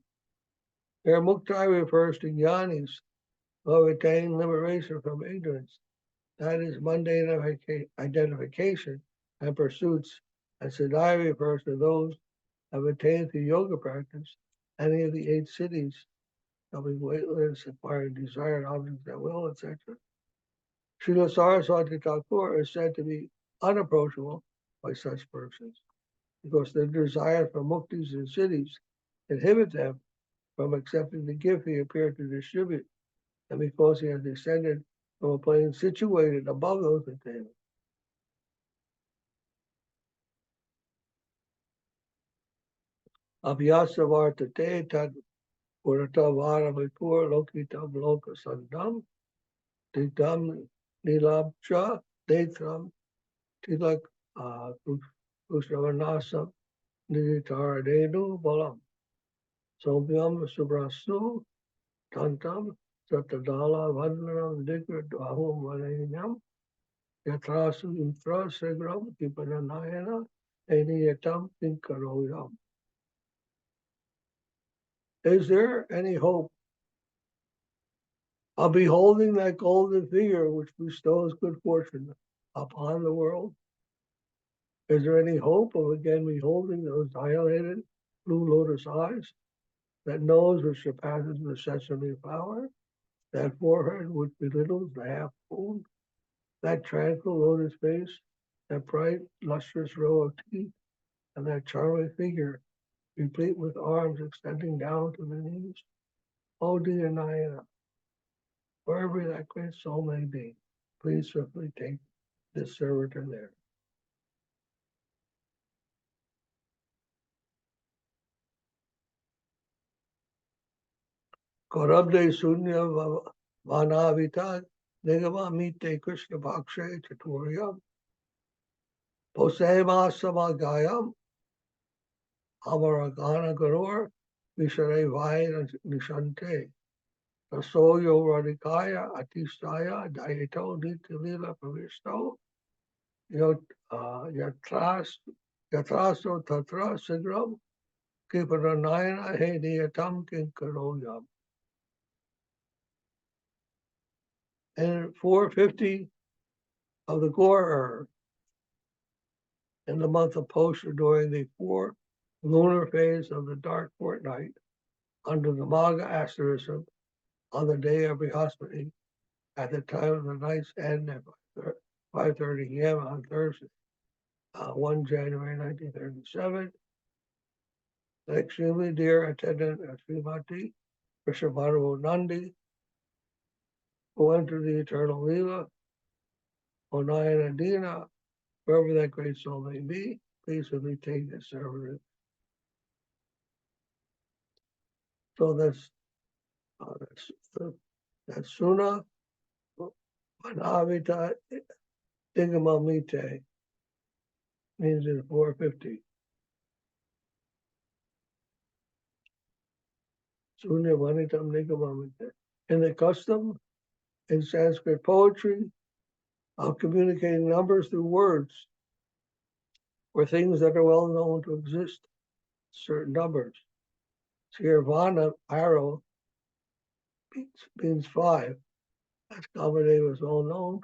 A: Here, Muktai refers to jnanis who have attained liberation from ignorance, that is, mundane identification and pursuits, and Siddhai refers to those who have attained through yoga practice any of the 8 cities, becoming weightless, acquiring desired objects at will, etc. Srila Saraswati Thakur is said to be unapproachable by such persons, because their desire for muktis and cities inhibit them from accepting the gift he appeared to distribute, and because he has descended from a plane situated above those attainments. Vyasa vartate tad purata varavipur lokitam loka sandam dikdam nilabcha detram tilak kushavanasam niditaradenu balam sobyam subrasu tantam satadala vandranam dikradahum vanayam yatrasu intra segram kipananayana eniyatam pinkaroyam. Is there any hope of beholding that golden figure which bestows good fortune upon the world? Is there any hope of again beholding those dilated blue lotus eyes, that nose which surpasses the sesame flower, that forehead which belittles the half moon, that tranquil lotus face, that bright lustrous row of teeth, and that charming figure replete with arms extending down to the knees? Oh dear Nayana, wherever that great soul may be, please swiftly take this servitor there. Korabde Sunya Vanavita Nigama Mite Krishna Bhakshe Chaturyam Posema Samagayam Amaragana Garur Vishare Vaina Nishante Tasoyo Radikaya Atistaya Dayito Nitilila Pravisto Yatraso Tatra Sigram Kiparanayana Hediyatam Kinkaroyam. And 450 of the Gore in the month of Posha during the 4 lunar phase of the dark fortnight under the Maga asterism on the day of Brihaspati at the time of the night's end at 5:30 p.m. on Thursday, 1 January 1937. The extremely dear attendant of Srimati Vishnupad Nandi, who entered the eternal Leela, Onayana Dina, wherever that great soul may be, please simply take this service. So that's Suna Manavita Digamamite, means in 450. Sunya Vanitam Nigamamite. In the custom in Sanskrit poetry of communicating numbers through words, or things that are well known to exist, certain numbers. Here, Vana, arrow, means 5. As Kamadeva was well known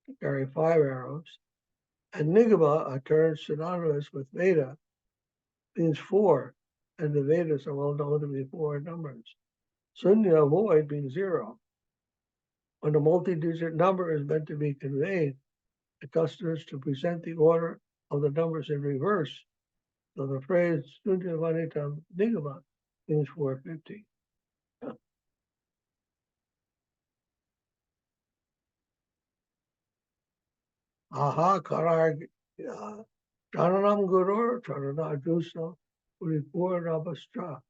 A: to carry 5 arrows. And Nigama, a term synonymous with Veda, means 4. And the Vedas are well known to be 4 numbers. Sunya, void, means 0. When a multi-digit number is meant to be conveyed, the custom is to present the order of the numbers in reverse. So the phrase Sunya Vanitam Nigama means 450. Aha Karar Charanam Gurur Charana Jusa Puripur Nabastra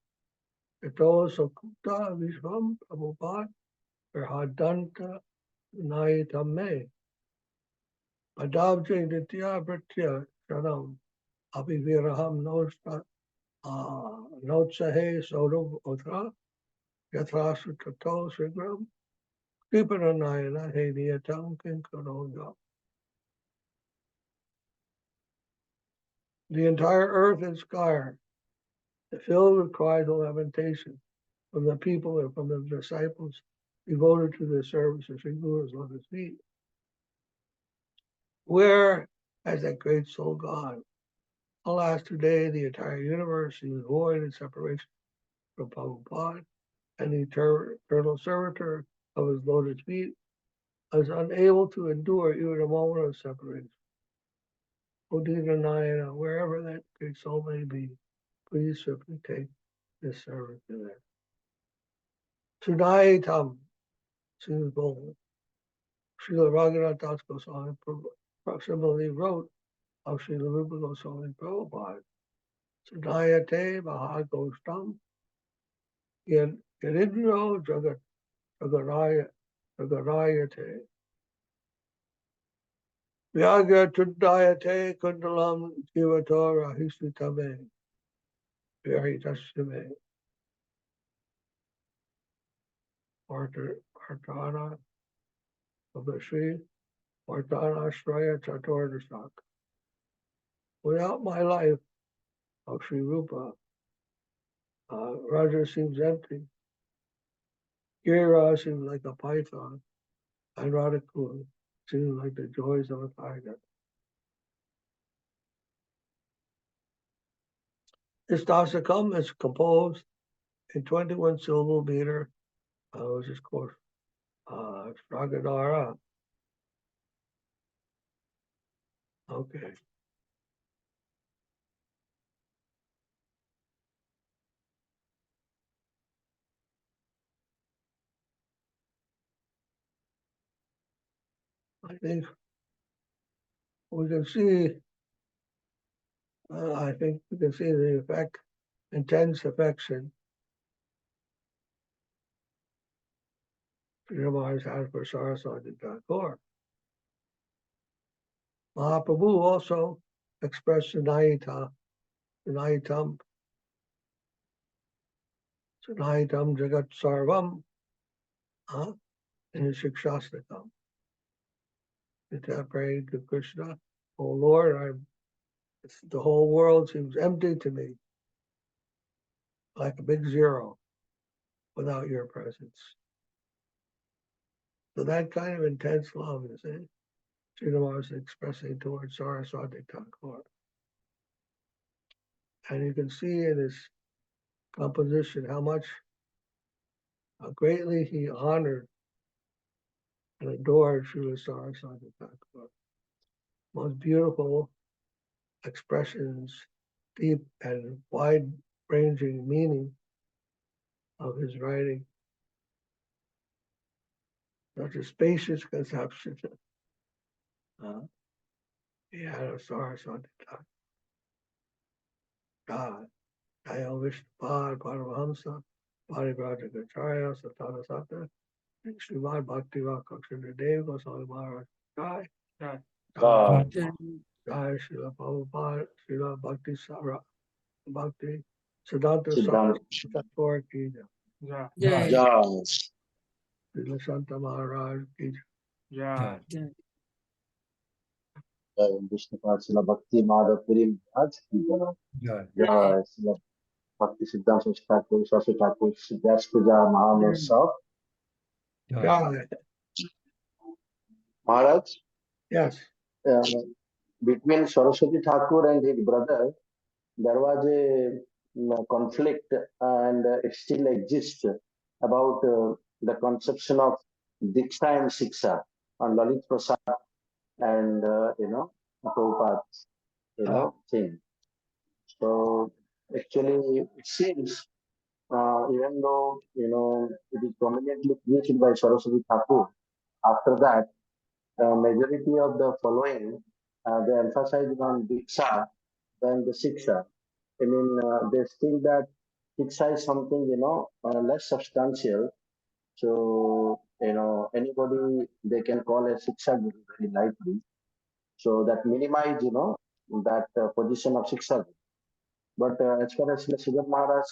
A: Ito Sakuta Vishvam Prabhupada Verhadanta Nayitame Madhavje Nitya Britya Charam Abhiviraham Notsahe Sodom Otra Yatrasu Tato Sigram Kriparanayana Hediyatam Kinkaroga. The entire earth and sky are filled with cries of lamentation from the people and from the disciples devoted to the service of Sri Guru's lotus feet. Where has that great soul gone? Alas, today the entire universe is void in separation from Prabhupada, and the eternal servitor of his lotus feet is unable to endure even a moment of separation. Odina Nayana, wherever that great soul may be, please simply take this service to there. Sunaitam, seems bold. Srila Raghunath Das Goswami approximately wrote of Srila Rupa Goswami Prabhupada. Sadayate Mahagostam Yaridro Jagarayate Vyaga Tudayate Kundalam Jivatora Hisutame Vyahitashime Artana of the Sri Artana Shraya Chaturdasak. Without my life of Sri Rupa, Raja seems empty. Gira seems like a python, and Radhakul seems like the joys of a tiger. This Dasakam is composed in 21 syllable meter, which is called Ragadara. Okay. I think we can see, I think we can see the effect, intense affection Sri Maharaj had for Saraswati Thakur. Mahaprabhu also expressed Nayitam, Jagat Sarvam in his Shikshastakam. It prayed to Krishna, "Oh Lord, the whole world seems empty to me, like a big zero without your presence." So that kind of intense love is it. Srila was expressing towards Saraswati Thakur. And you can see in his composition how much, how greatly he honored and adored Srila Saraswati Thakur. Most beautiful expressions, deep and wide-ranging meaning of his writing. Such a spacious conception he had of Saraswati Thakur. God, Jaya Vishnupad, Paramahamsa, Parivrajagacharya, Satana Sata, Sripad, Bhakti Vakakshana Dev, Goswami Maharaja, Jai,
D: Jai.
C: God.
A: Jai, Srila Prabhupada, Srila Bhakti Siddhanta
C: Siddhanta.
A: Thakur ki
D: Ja.
E: Jai.
C: Yeah.
A: Srila Shanta Maharaj ki
D: Ja.
E: Jai.
C: Vishnupad, Srila Bhakti Madhava Puri Maharaj.
B: Jai.
C: Yeah, Srila Bhaktisiddhanta Thakur, Saraswati Thakur, Siddhas Puja Mahamasa.
A: Jai.
C: Maharaj,
A: Yes.
C: between Saraswati Thakur and his brother, there was a conflict and it still exists about the conception of Diksha and Shiksha on Lalit Prasad and, Prabhupada, thing. So actually it seems, even though, it is prominently preached by Saraswati Thakur, after that, majority of the following, they emphasize on Diksha than the Shiksha. I mean, they think that Shiksha is something, less substantial. So, anybody they can call a Shiksha Guru very lightly. So that minimize, that position of Shiksha Guru. But as far as Srila Maharaj,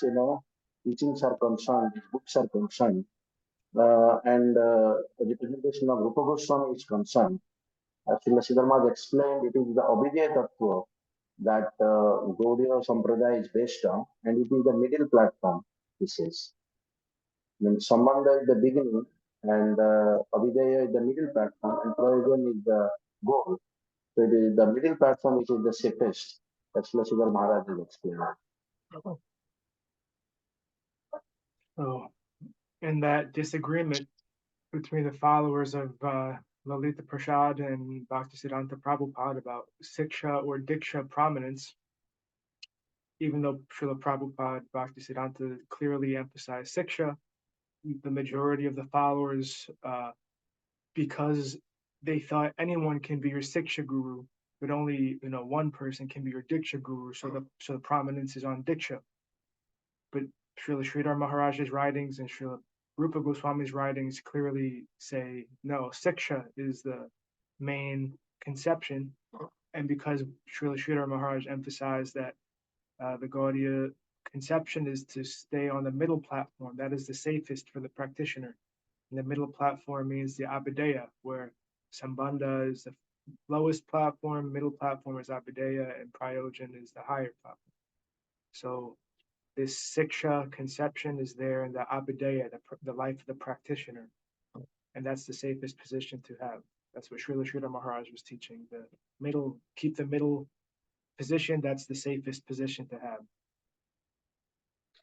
C: teachings are concerned, his books are concerned, and representation of Rupa Goswami is concerned, as Srila Maharaj explained, it is the Abhidya Tattva that Gaudiya Sampradaya is based on, and it is the middle platform, he says. I mean, Sambandha is the beginning, and Abhidaya is the middle platform, and Prayojan is the goal. So it is the middle platform which is the safest. That's what Srila Maharaj is explaining.
D: So, in that disagreement between the followers of Lalita Prasad and Bhaktisiddhanta Prabhupada about Siksha or Diksha prominence, even though Srila Prabhupada Bhaktisiddhanta clearly emphasized Siksha, the majority of the followers, because they thought anyone can be your Siksha guru, but only one person can be your Diksha guru. So the prominence is on Diksha. But Srila Sridhar Maharaja's writings and Srila Rupa Goswami's writings clearly say no, Siksha is the main conception. And because Srila Sridhar Maharaj emphasized that the Gaudiya conception is to stay on the middle platform, that is the safest for the practitioner. And the middle platform means the Abhideya, where Sambandha is the lowest platform, middle platform is Abhideya, and Prayojan is the higher platform. So this Siksha conception is there in the Abhideya, the life of the practitioner. And that's the safest position to have. That's what Srila Sridhar Maharaj was teaching. The middle, keep the middle position, that's the safest position to have.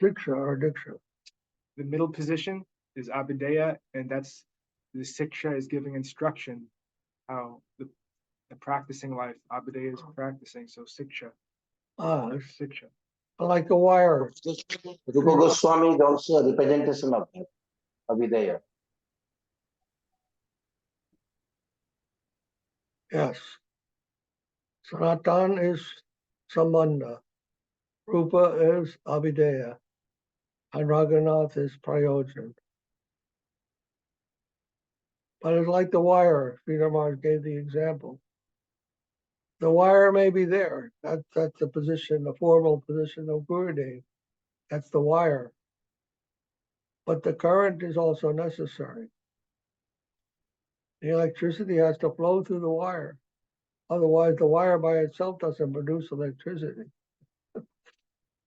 A: Siksha or Diksha?
D: The middle position is Abhideya, and that's the Siksha is giving instruction how the practicing life. Abhideya is practicing, so Siksha.
A: It's
D: Siksha.
A: like the wire.
C: Rupa Goswami is also a representation of that, Abhidaya.
A: Yes. Sanatan is Sambandha. Rupa is Abhideya. And Raghunath is Prayojan. But it's like the wire. Sridhar Maharaj gave the example. The wire may be there. That's the position, the formal position of Gurudev. That's the wire. But the current is also necessary. The electricity has to flow through the wire. Otherwise, the wire by itself doesn't produce electricity.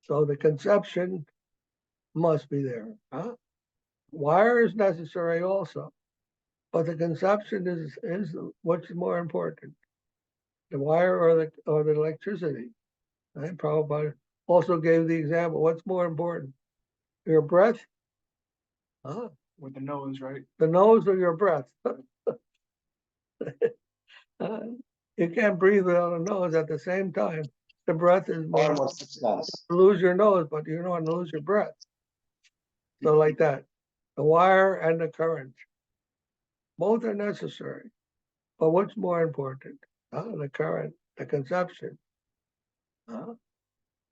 A: So the conception must be there. Huh? Wire is necessary also. But the conception is what's more important. The wire or the electricity. Right? Prabhupada also gave the example. What's more important? Your breath? Huh?
D: With the nose, right?
A: The nose or your breath? You can't breathe without a nose at the same time. The breath is more.
C: Almost 6 hours.
A: Lose your nose, but you don't want to lose your breath. So like that. The wire and the current. Both are necessary. But what's more important? The current, the conception.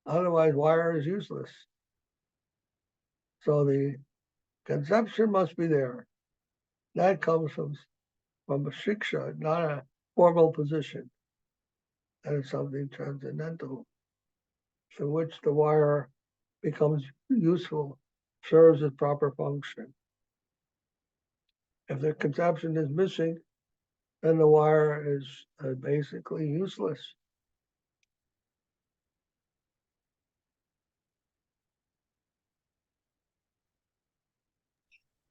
A: Otherwise, wire is useless. So the conception must be there. That comes from a shiksha, not a formal position. That is something transcendental, through which the wire becomes useful, serves its proper function. If the conception is missing, then the wire is basically useless.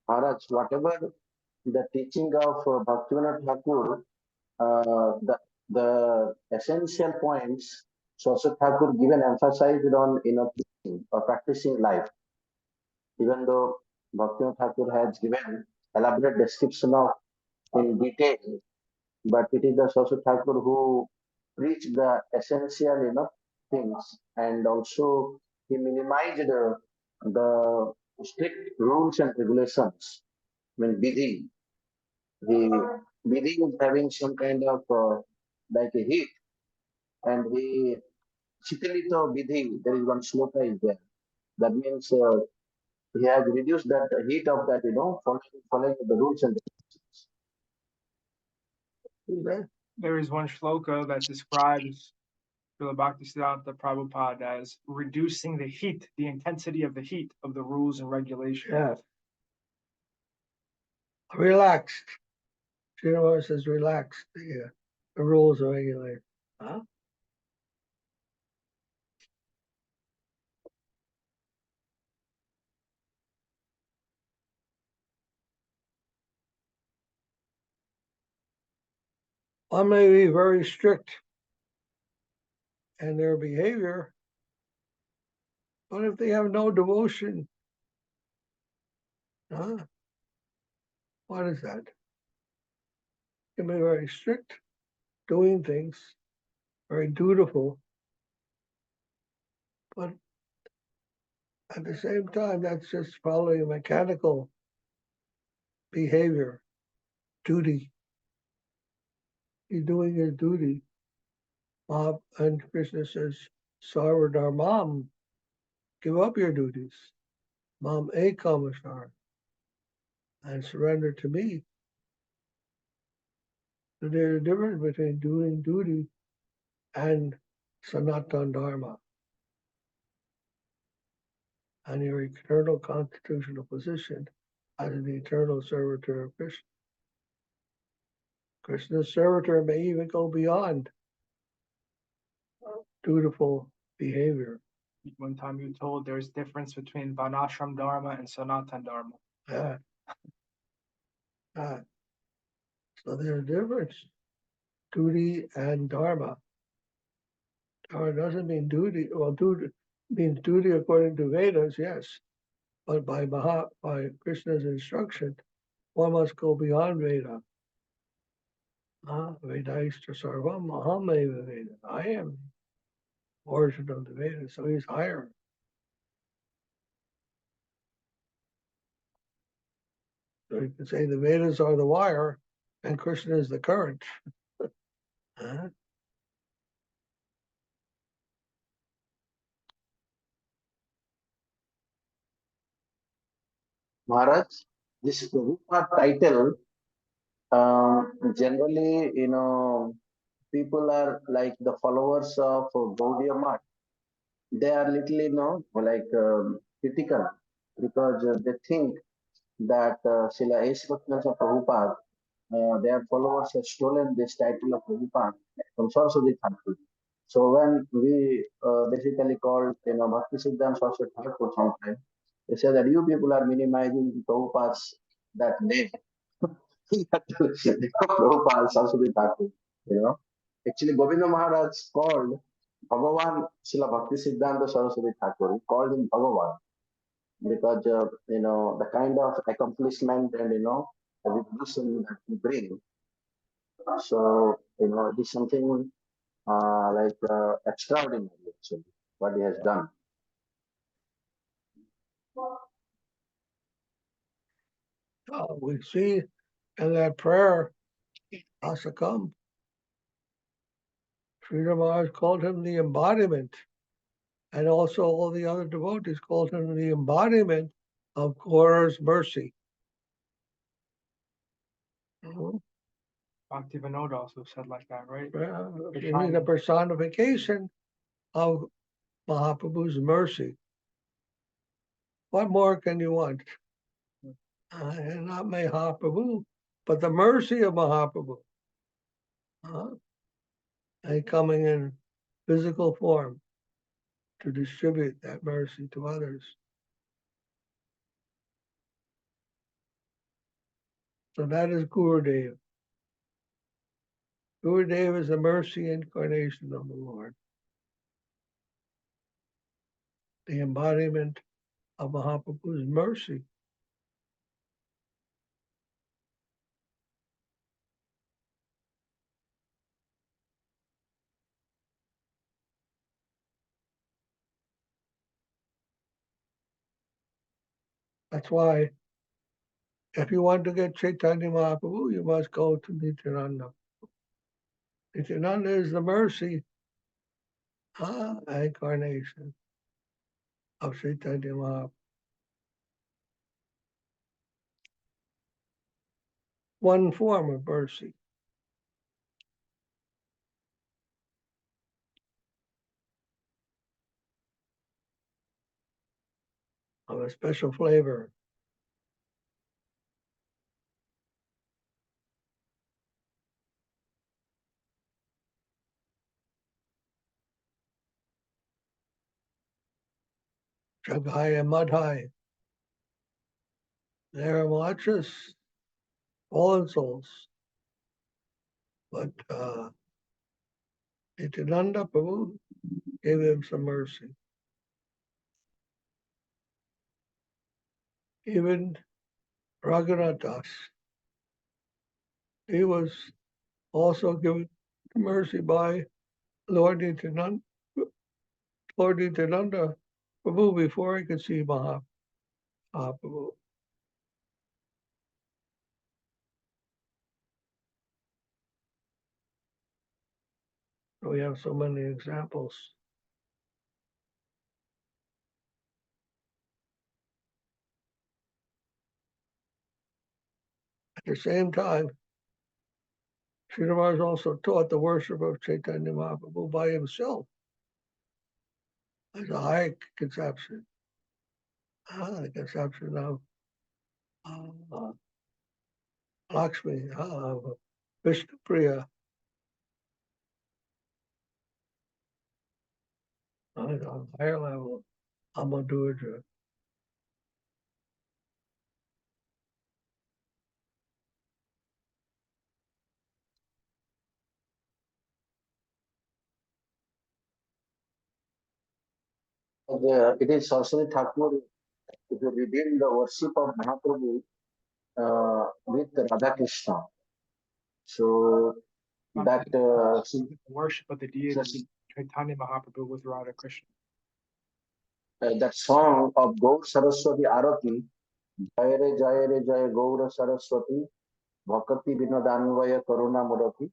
C: Maharaj, whatever the teaching of Bhaktivinoda Thakur, the essential points, Saraswati Thakur given emphasized on teaching or practicing life. Even though Bhaktivinoda Thakur has given elaborate description of in detail, but it is the Saraswati Thakur who preached the essential things, and also he minimized the strict rules and regulations. I mean, Vidhi. The Vidhi is having some kind of like a heat, and he Chikalito Vidhi, there is one sloka is there. That means he has reduced that heat of that, following the rules and regulations.
D: There is one shloka that describes Srila Bhaktisiddhanta Prabhupada as reducing the heat, the intensity of the heat of the rules and regulations.
A: Yes. Relaxed. Srila says relaxed the rules and regulations. Huh? One may be very strict in their behavior, but if they have no devotion, what is that? You can be very strict, doing things, very dutiful, but at the same time, that's just probably a mechanical behavior, duty. He's doing his duty. And Krishna says, Sarvadar Mam, give up your duties. Mam Ekamashar, and surrender to me. So there's a difference between doing duty and Sanatan Dharma, and your eternal constitutional position as an eternal servitor of Krishna. Krishna's servitor may even go beyond dutiful behavior.
D: One time you told there's difference between Varnashram Dharma and Sanatan Dharma.
A: Yeah. So there's a difference. Duty and Dharma. Dharma doesn't mean duty. Well, duty means duty according to Vedas, yes. But by Krishna's instruction, one must go beyond Veda. Vedaistra sarvam aham eva Veda. I am the origin of the Vedas, so he's higher. So you can say the Vedas are the wire and Krishna is the current.
C: Maharaj, this Prabhupada title, generally, people are like the followers of Gaudiya Math. They are little, critical because they think that Srila Esvatnasa Prabhupada, their followers have stolen this title of Prabhupada from Saraswati Thakur. So when we basically called, Bhaktisiddhanta Saraswati Thakur sometime, they say that you people are minimizing Prabhupada's that name. Prabhupada Saraswati Thakur, Actually, Govinda Maharaj called Bhagavan Srila Bhaktisiddhanta Saraswati Thakur. He called him Bhagavan because, the kind of accomplishment and, the revolution that he brings. So, it is something extraordinary, actually, what he has done.
A: We see in that prayer, Dasakam, Srila Maharaj called him the embodiment, and also all the other devotees called him the embodiment of Gaura's mercy.
D: Bhaktivinoda also said like that, right?
A: You need a personification of Mahaprabhu's mercy. What more can you want? And not Mahaprabhu, but the mercy of Mahaprabhu. And coming in physical form to distribute that mercy to others. So that is Gurudev. Gurudev is the mercy incarnation of the Lord. The embodiment of Mahaprabhu's mercy. That's why if you want to get Chaitanya Mahaprabhu, you must go to Nityananda. Nityananda is the mercy incarnation of Chaitanya Mahaprabhu. One form of mercy. Of a special flavor. Jagai and Madhai. There are muchas fallen souls. But Nityananda Prabhu gave him some mercy. Even Raghunath Das, he was also given mercy by Lord Nityananda Prabhu before he could see Mahaprabhu. We have so many examples. At the same time, Srila Maharaj also taught the worship of Chaitanya Mahaprabhu by himself as a high conception. The conception of Lakshmi, Vishnupriya. On a higher level, Amadurja.
C: It is Saraswati Thakur, if you redeem the worship of Mahaprabhu with Radha Krishna. So that
D: worship of the deity, Chaitanya Mahaprabhu with Radha Krishna.
C: That song of Gaur Saraswati Arati, Jaya Re Jaya Gaur Saraswati, Bhakti Vinodanvaya Karuna Murati,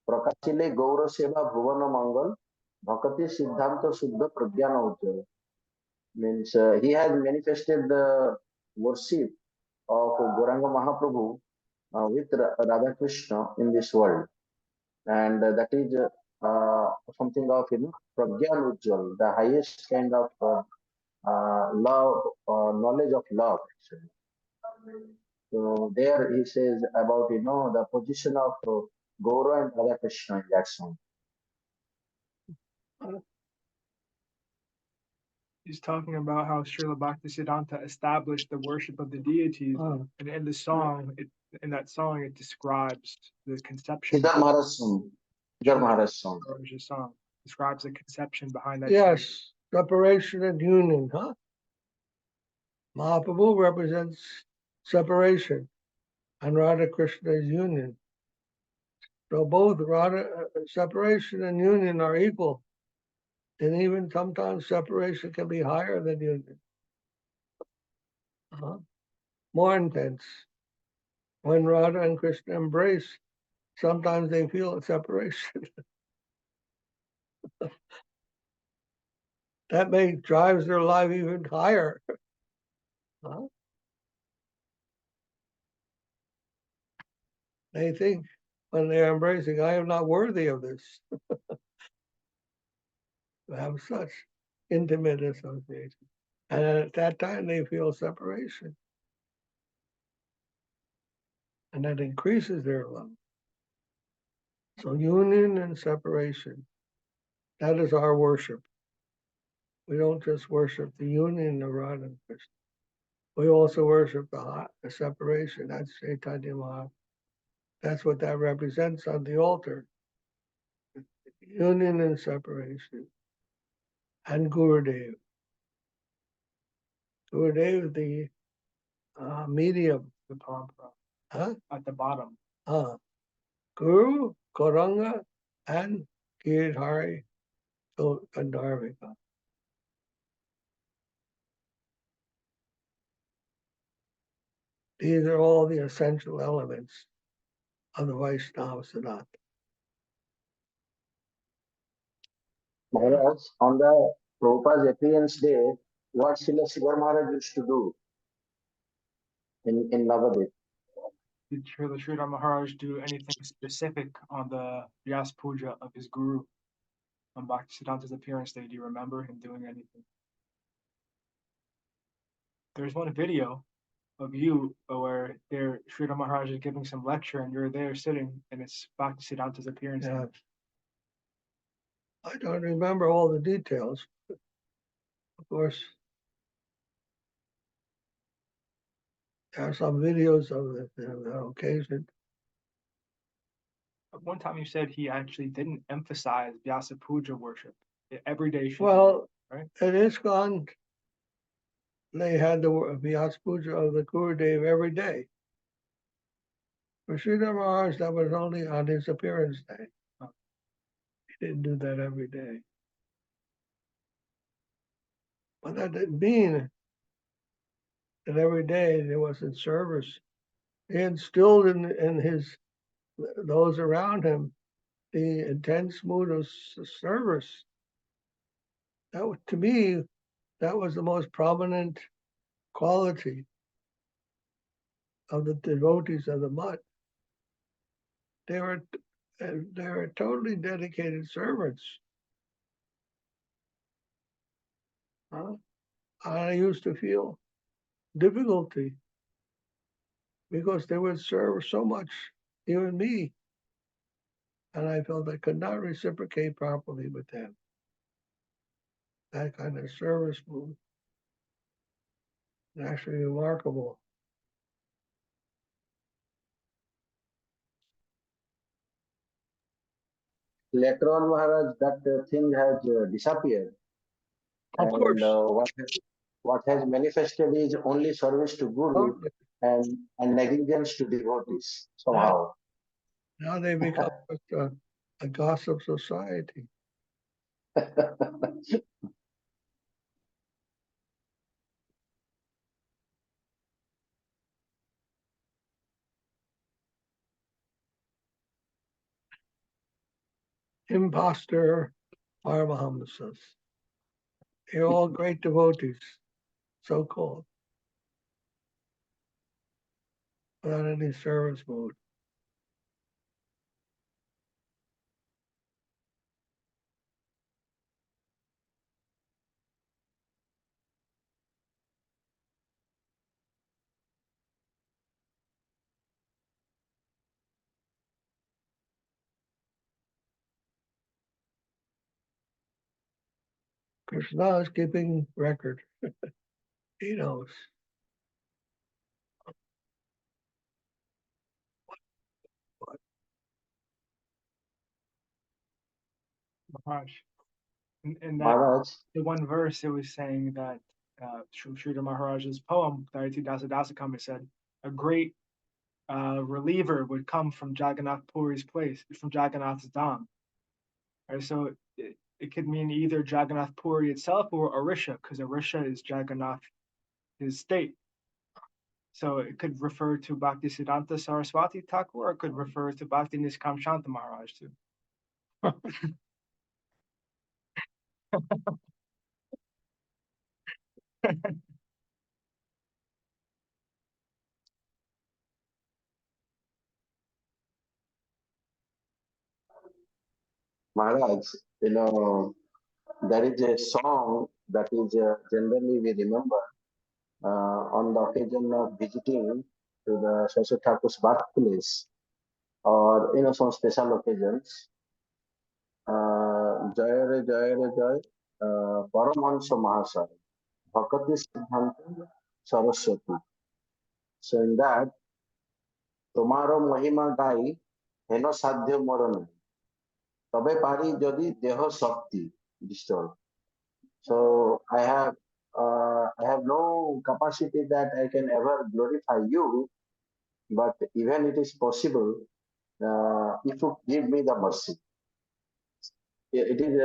C: Prakashile Gaur Seva Bhuvana Mangal, Bhakti Siddhanta Suddha Pragyana Ujjaya. Means he has manifested the worship of Gauranga Mahaprabhu with Radha Krishna in this world. And that is something of, Pragyan Ujjal, the highest kind of love, knowledge of love, actually. So there he says about, the position of Gaura and Radha Krishna in that song.
D: He's talking about how Srila Bhaktisiddhanta established the worship of the deities, and in the song, in that song, it describes the conception.
C: Siddhar Maharaj song. Siddhar Maharaj song.
D: Song describes the conception behind that.
A: Yes, separation and union, huh? Mahaprabhu represents separation, and Radha Krishna is union. So both separation and union are equal. And even sometimes separation can be higher than union. More intense. When Radha and Krishna embrace, sometimes they feel a separation. That drives their life even higher. They think when they're embracing, I am not worthy of this. To have such intimate association. And at that time, they feel separation. And that increases their love. So union and separation, that is our worship. We don't just worship the union of Radha and Krishna. We also worship the separation. That's Chaitanya Mahaprabhu. That's what that represents on the altar. Union and separation. And Gurudev. Gurudev, the medium.
D: The parampara.
A: Huh?
D: At the bottom.
A: Guru, Gauranga, and Giridhari Gandharvika. These are all the essential elements of the Vaishnava Siddhanta.
C: Maharaj, on the Prabhupada's appearance day, what Srila Maharaj used to do in Navadip?
D: Did Srila Maharaj do anything specific on the Vyasa Puja of his guru on Bhaktisiddhanta's appearance day? Do you remember him doing anything? There's one video of you where Srila Maharaj is giving some lecture and you're there sitting, and it's Bhaktisiddhanta's appearance.
A: Yeah. I don't remember all the details. Of course, there are some videos of the occasion.
D: One time you said he actually didn't emphasize Vyasa Puja worship. Every day should
A: Well,
D: be, right?
A: at ISKCON, they had the Vyasa Puja of the Gurudev every day. For Srila Maharaj, that was only on his appearance day. He didn't do that every day. But that didn't mean that every day there wasn't service. He instilled in those around him the intense mood of service. To me, that was the most prominent quality of the devotees of the mutt. They were totally dedicated servants. I used to feel difficulty because they would serve so much, even me, and I felt I could not reciprocate properly with them. That kind of service mood is actually remarkable.
C: Later on, Maharaj, that thing has disappeared.
A: Of
C: And
A: course.
C: what has manifested is only service to Guru
A: Totally.
C: and negligence to devotees somehow.
A: Now they become a gossip society. Imposter Paramahamsas. They're all great devotees, so-called, without any service mode. Krishna is keeping record. He knows.
D: Maharaj. In that
C: Maharaj,
D: the one verse, it was saying that Srila Maharaja's poem, Dayita Dasa Dasakam, it said a great reliever would come from Jagannath Puri's place, from Jagannath's Dham. Right, so it could mean either Jagannath Puri itself or Orisha, because Orisha is Jagannath, his state. So it could refer to Bhaktisiddhanta Saraswati Thakur, or it could refer to Bhakti Niskama Shanta Maharaj too.
C: Maharaj, there is a song that is generally we remember on the occasion of visiting to the Saraswati Thakur's birthplace or some special occasions. Jaya Re Jaya, Paramahansa Mahasaya, Bhaktisiddhanta Saraswati. So in that, Tomaro Mahima Gai, Heno Sadhya Morana, Tabe Pari Jodi Deho Shakti, disturbed. So I have no capacity that I can ever glorify you, but even it is possible if you give me the mercy. It is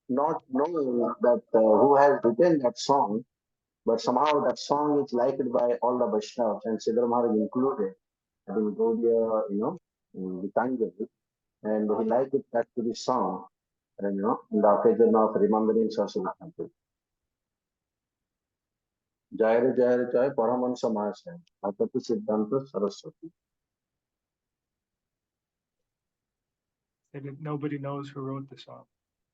C: not known that who has written that song, but somehow that song is liked by all the Vaishnavas and Siddhar Maharaj included. I think Gaudiya, in Gitanjali, and he liked it back to the song, and in the occasion of remembering Saraswati Thakur. Jaya Re Jaya, Paramahansa Mahasaya, Bhaktisiddhanta Saraswati.
D: Nobody knows who wrote the song.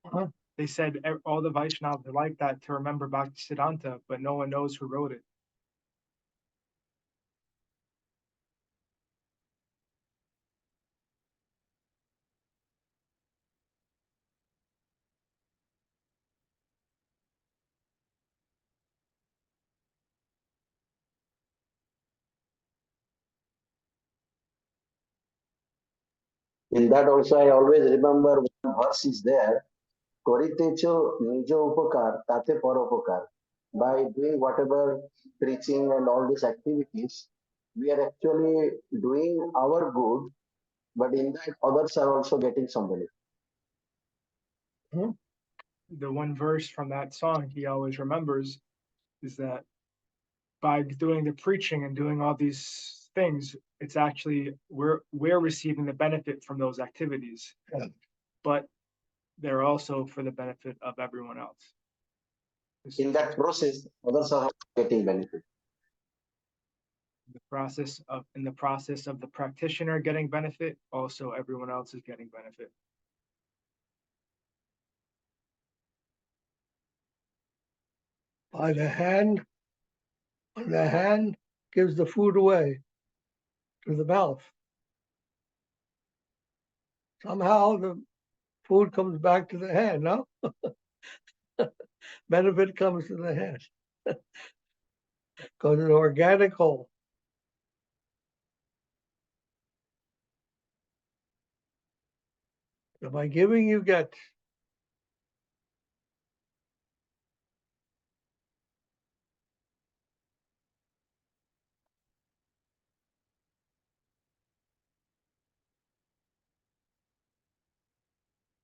A: Huh?
D: They said all the Vaishnavas are like that to remember Bhaktisiddhanta, but no one knows who wrote it.
C: In that also, I always remember one verse is there. Koritecho nijo upakar, tate paropakar. By doing whatever preaching and all these activities, we are actually doing our good, but in that others are also getting some benefit.
D: The one verse from that song he always remembers is that by doing the preaching and doing all these things, it's actually we're receiving the benefit from those activities,
A: Yeah.
D: but they're also for the benefit of everyone else.
C: In that process, others are getting benefit.
D: In the process of the practitioner getting benefit, also everyone else is getting benefit.
A: By the hand, when the hand gives the food away to the mouth, somehow the food comes back to the hand, no? Benefit comes to the hand. Because it's organic whole. So by giving, you get.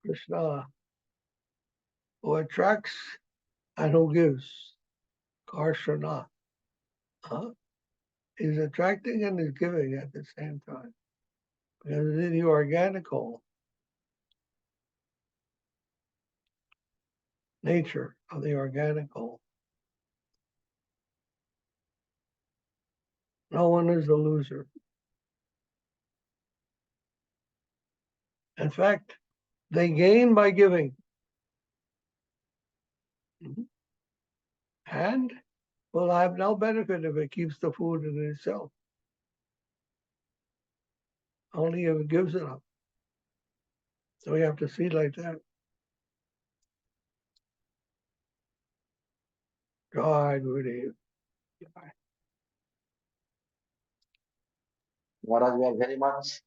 A: Krishna, who attracts and who gives. Karshana. Huh? He's attracting and he's giving at the same time. Because it's in the organic whole nature of the organic whole. No one is a loser. In fact, they gain by giving. And will have no benefit if it keeps the food in itself. Only if it gives it up. So we have to see like that. God, Gurudev.
C: Maharaj, we are very much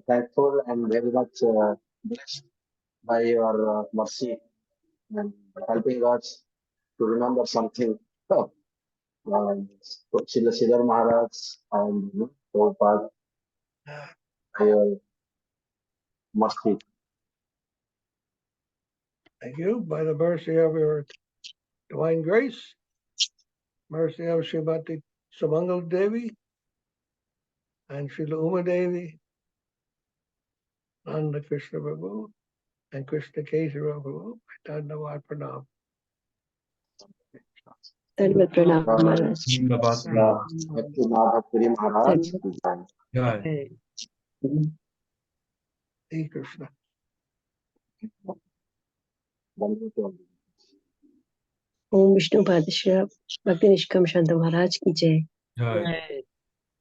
C: thankful and very much blessed by your mercy and helping us to remember something. Srila Maharaj and Prabhupada, by your mercy.
A: Thank you. By the mercy of your divine grace, mercy of Srimati Sumangal Devi and Srila Uma Devi, Nanda Krishna Prabhu, and Krishna Kesara Prabhu, Dandavad Pranam.
B: Dandavat Pranam, Maharaj.
C: Bhakti Puri Maharaj.
B: Jai.
A: Hey Krishna.
B: Om Vishnupad Shanta Bhakti Niskama Shanta Maharaj ki jai.
E: Jai.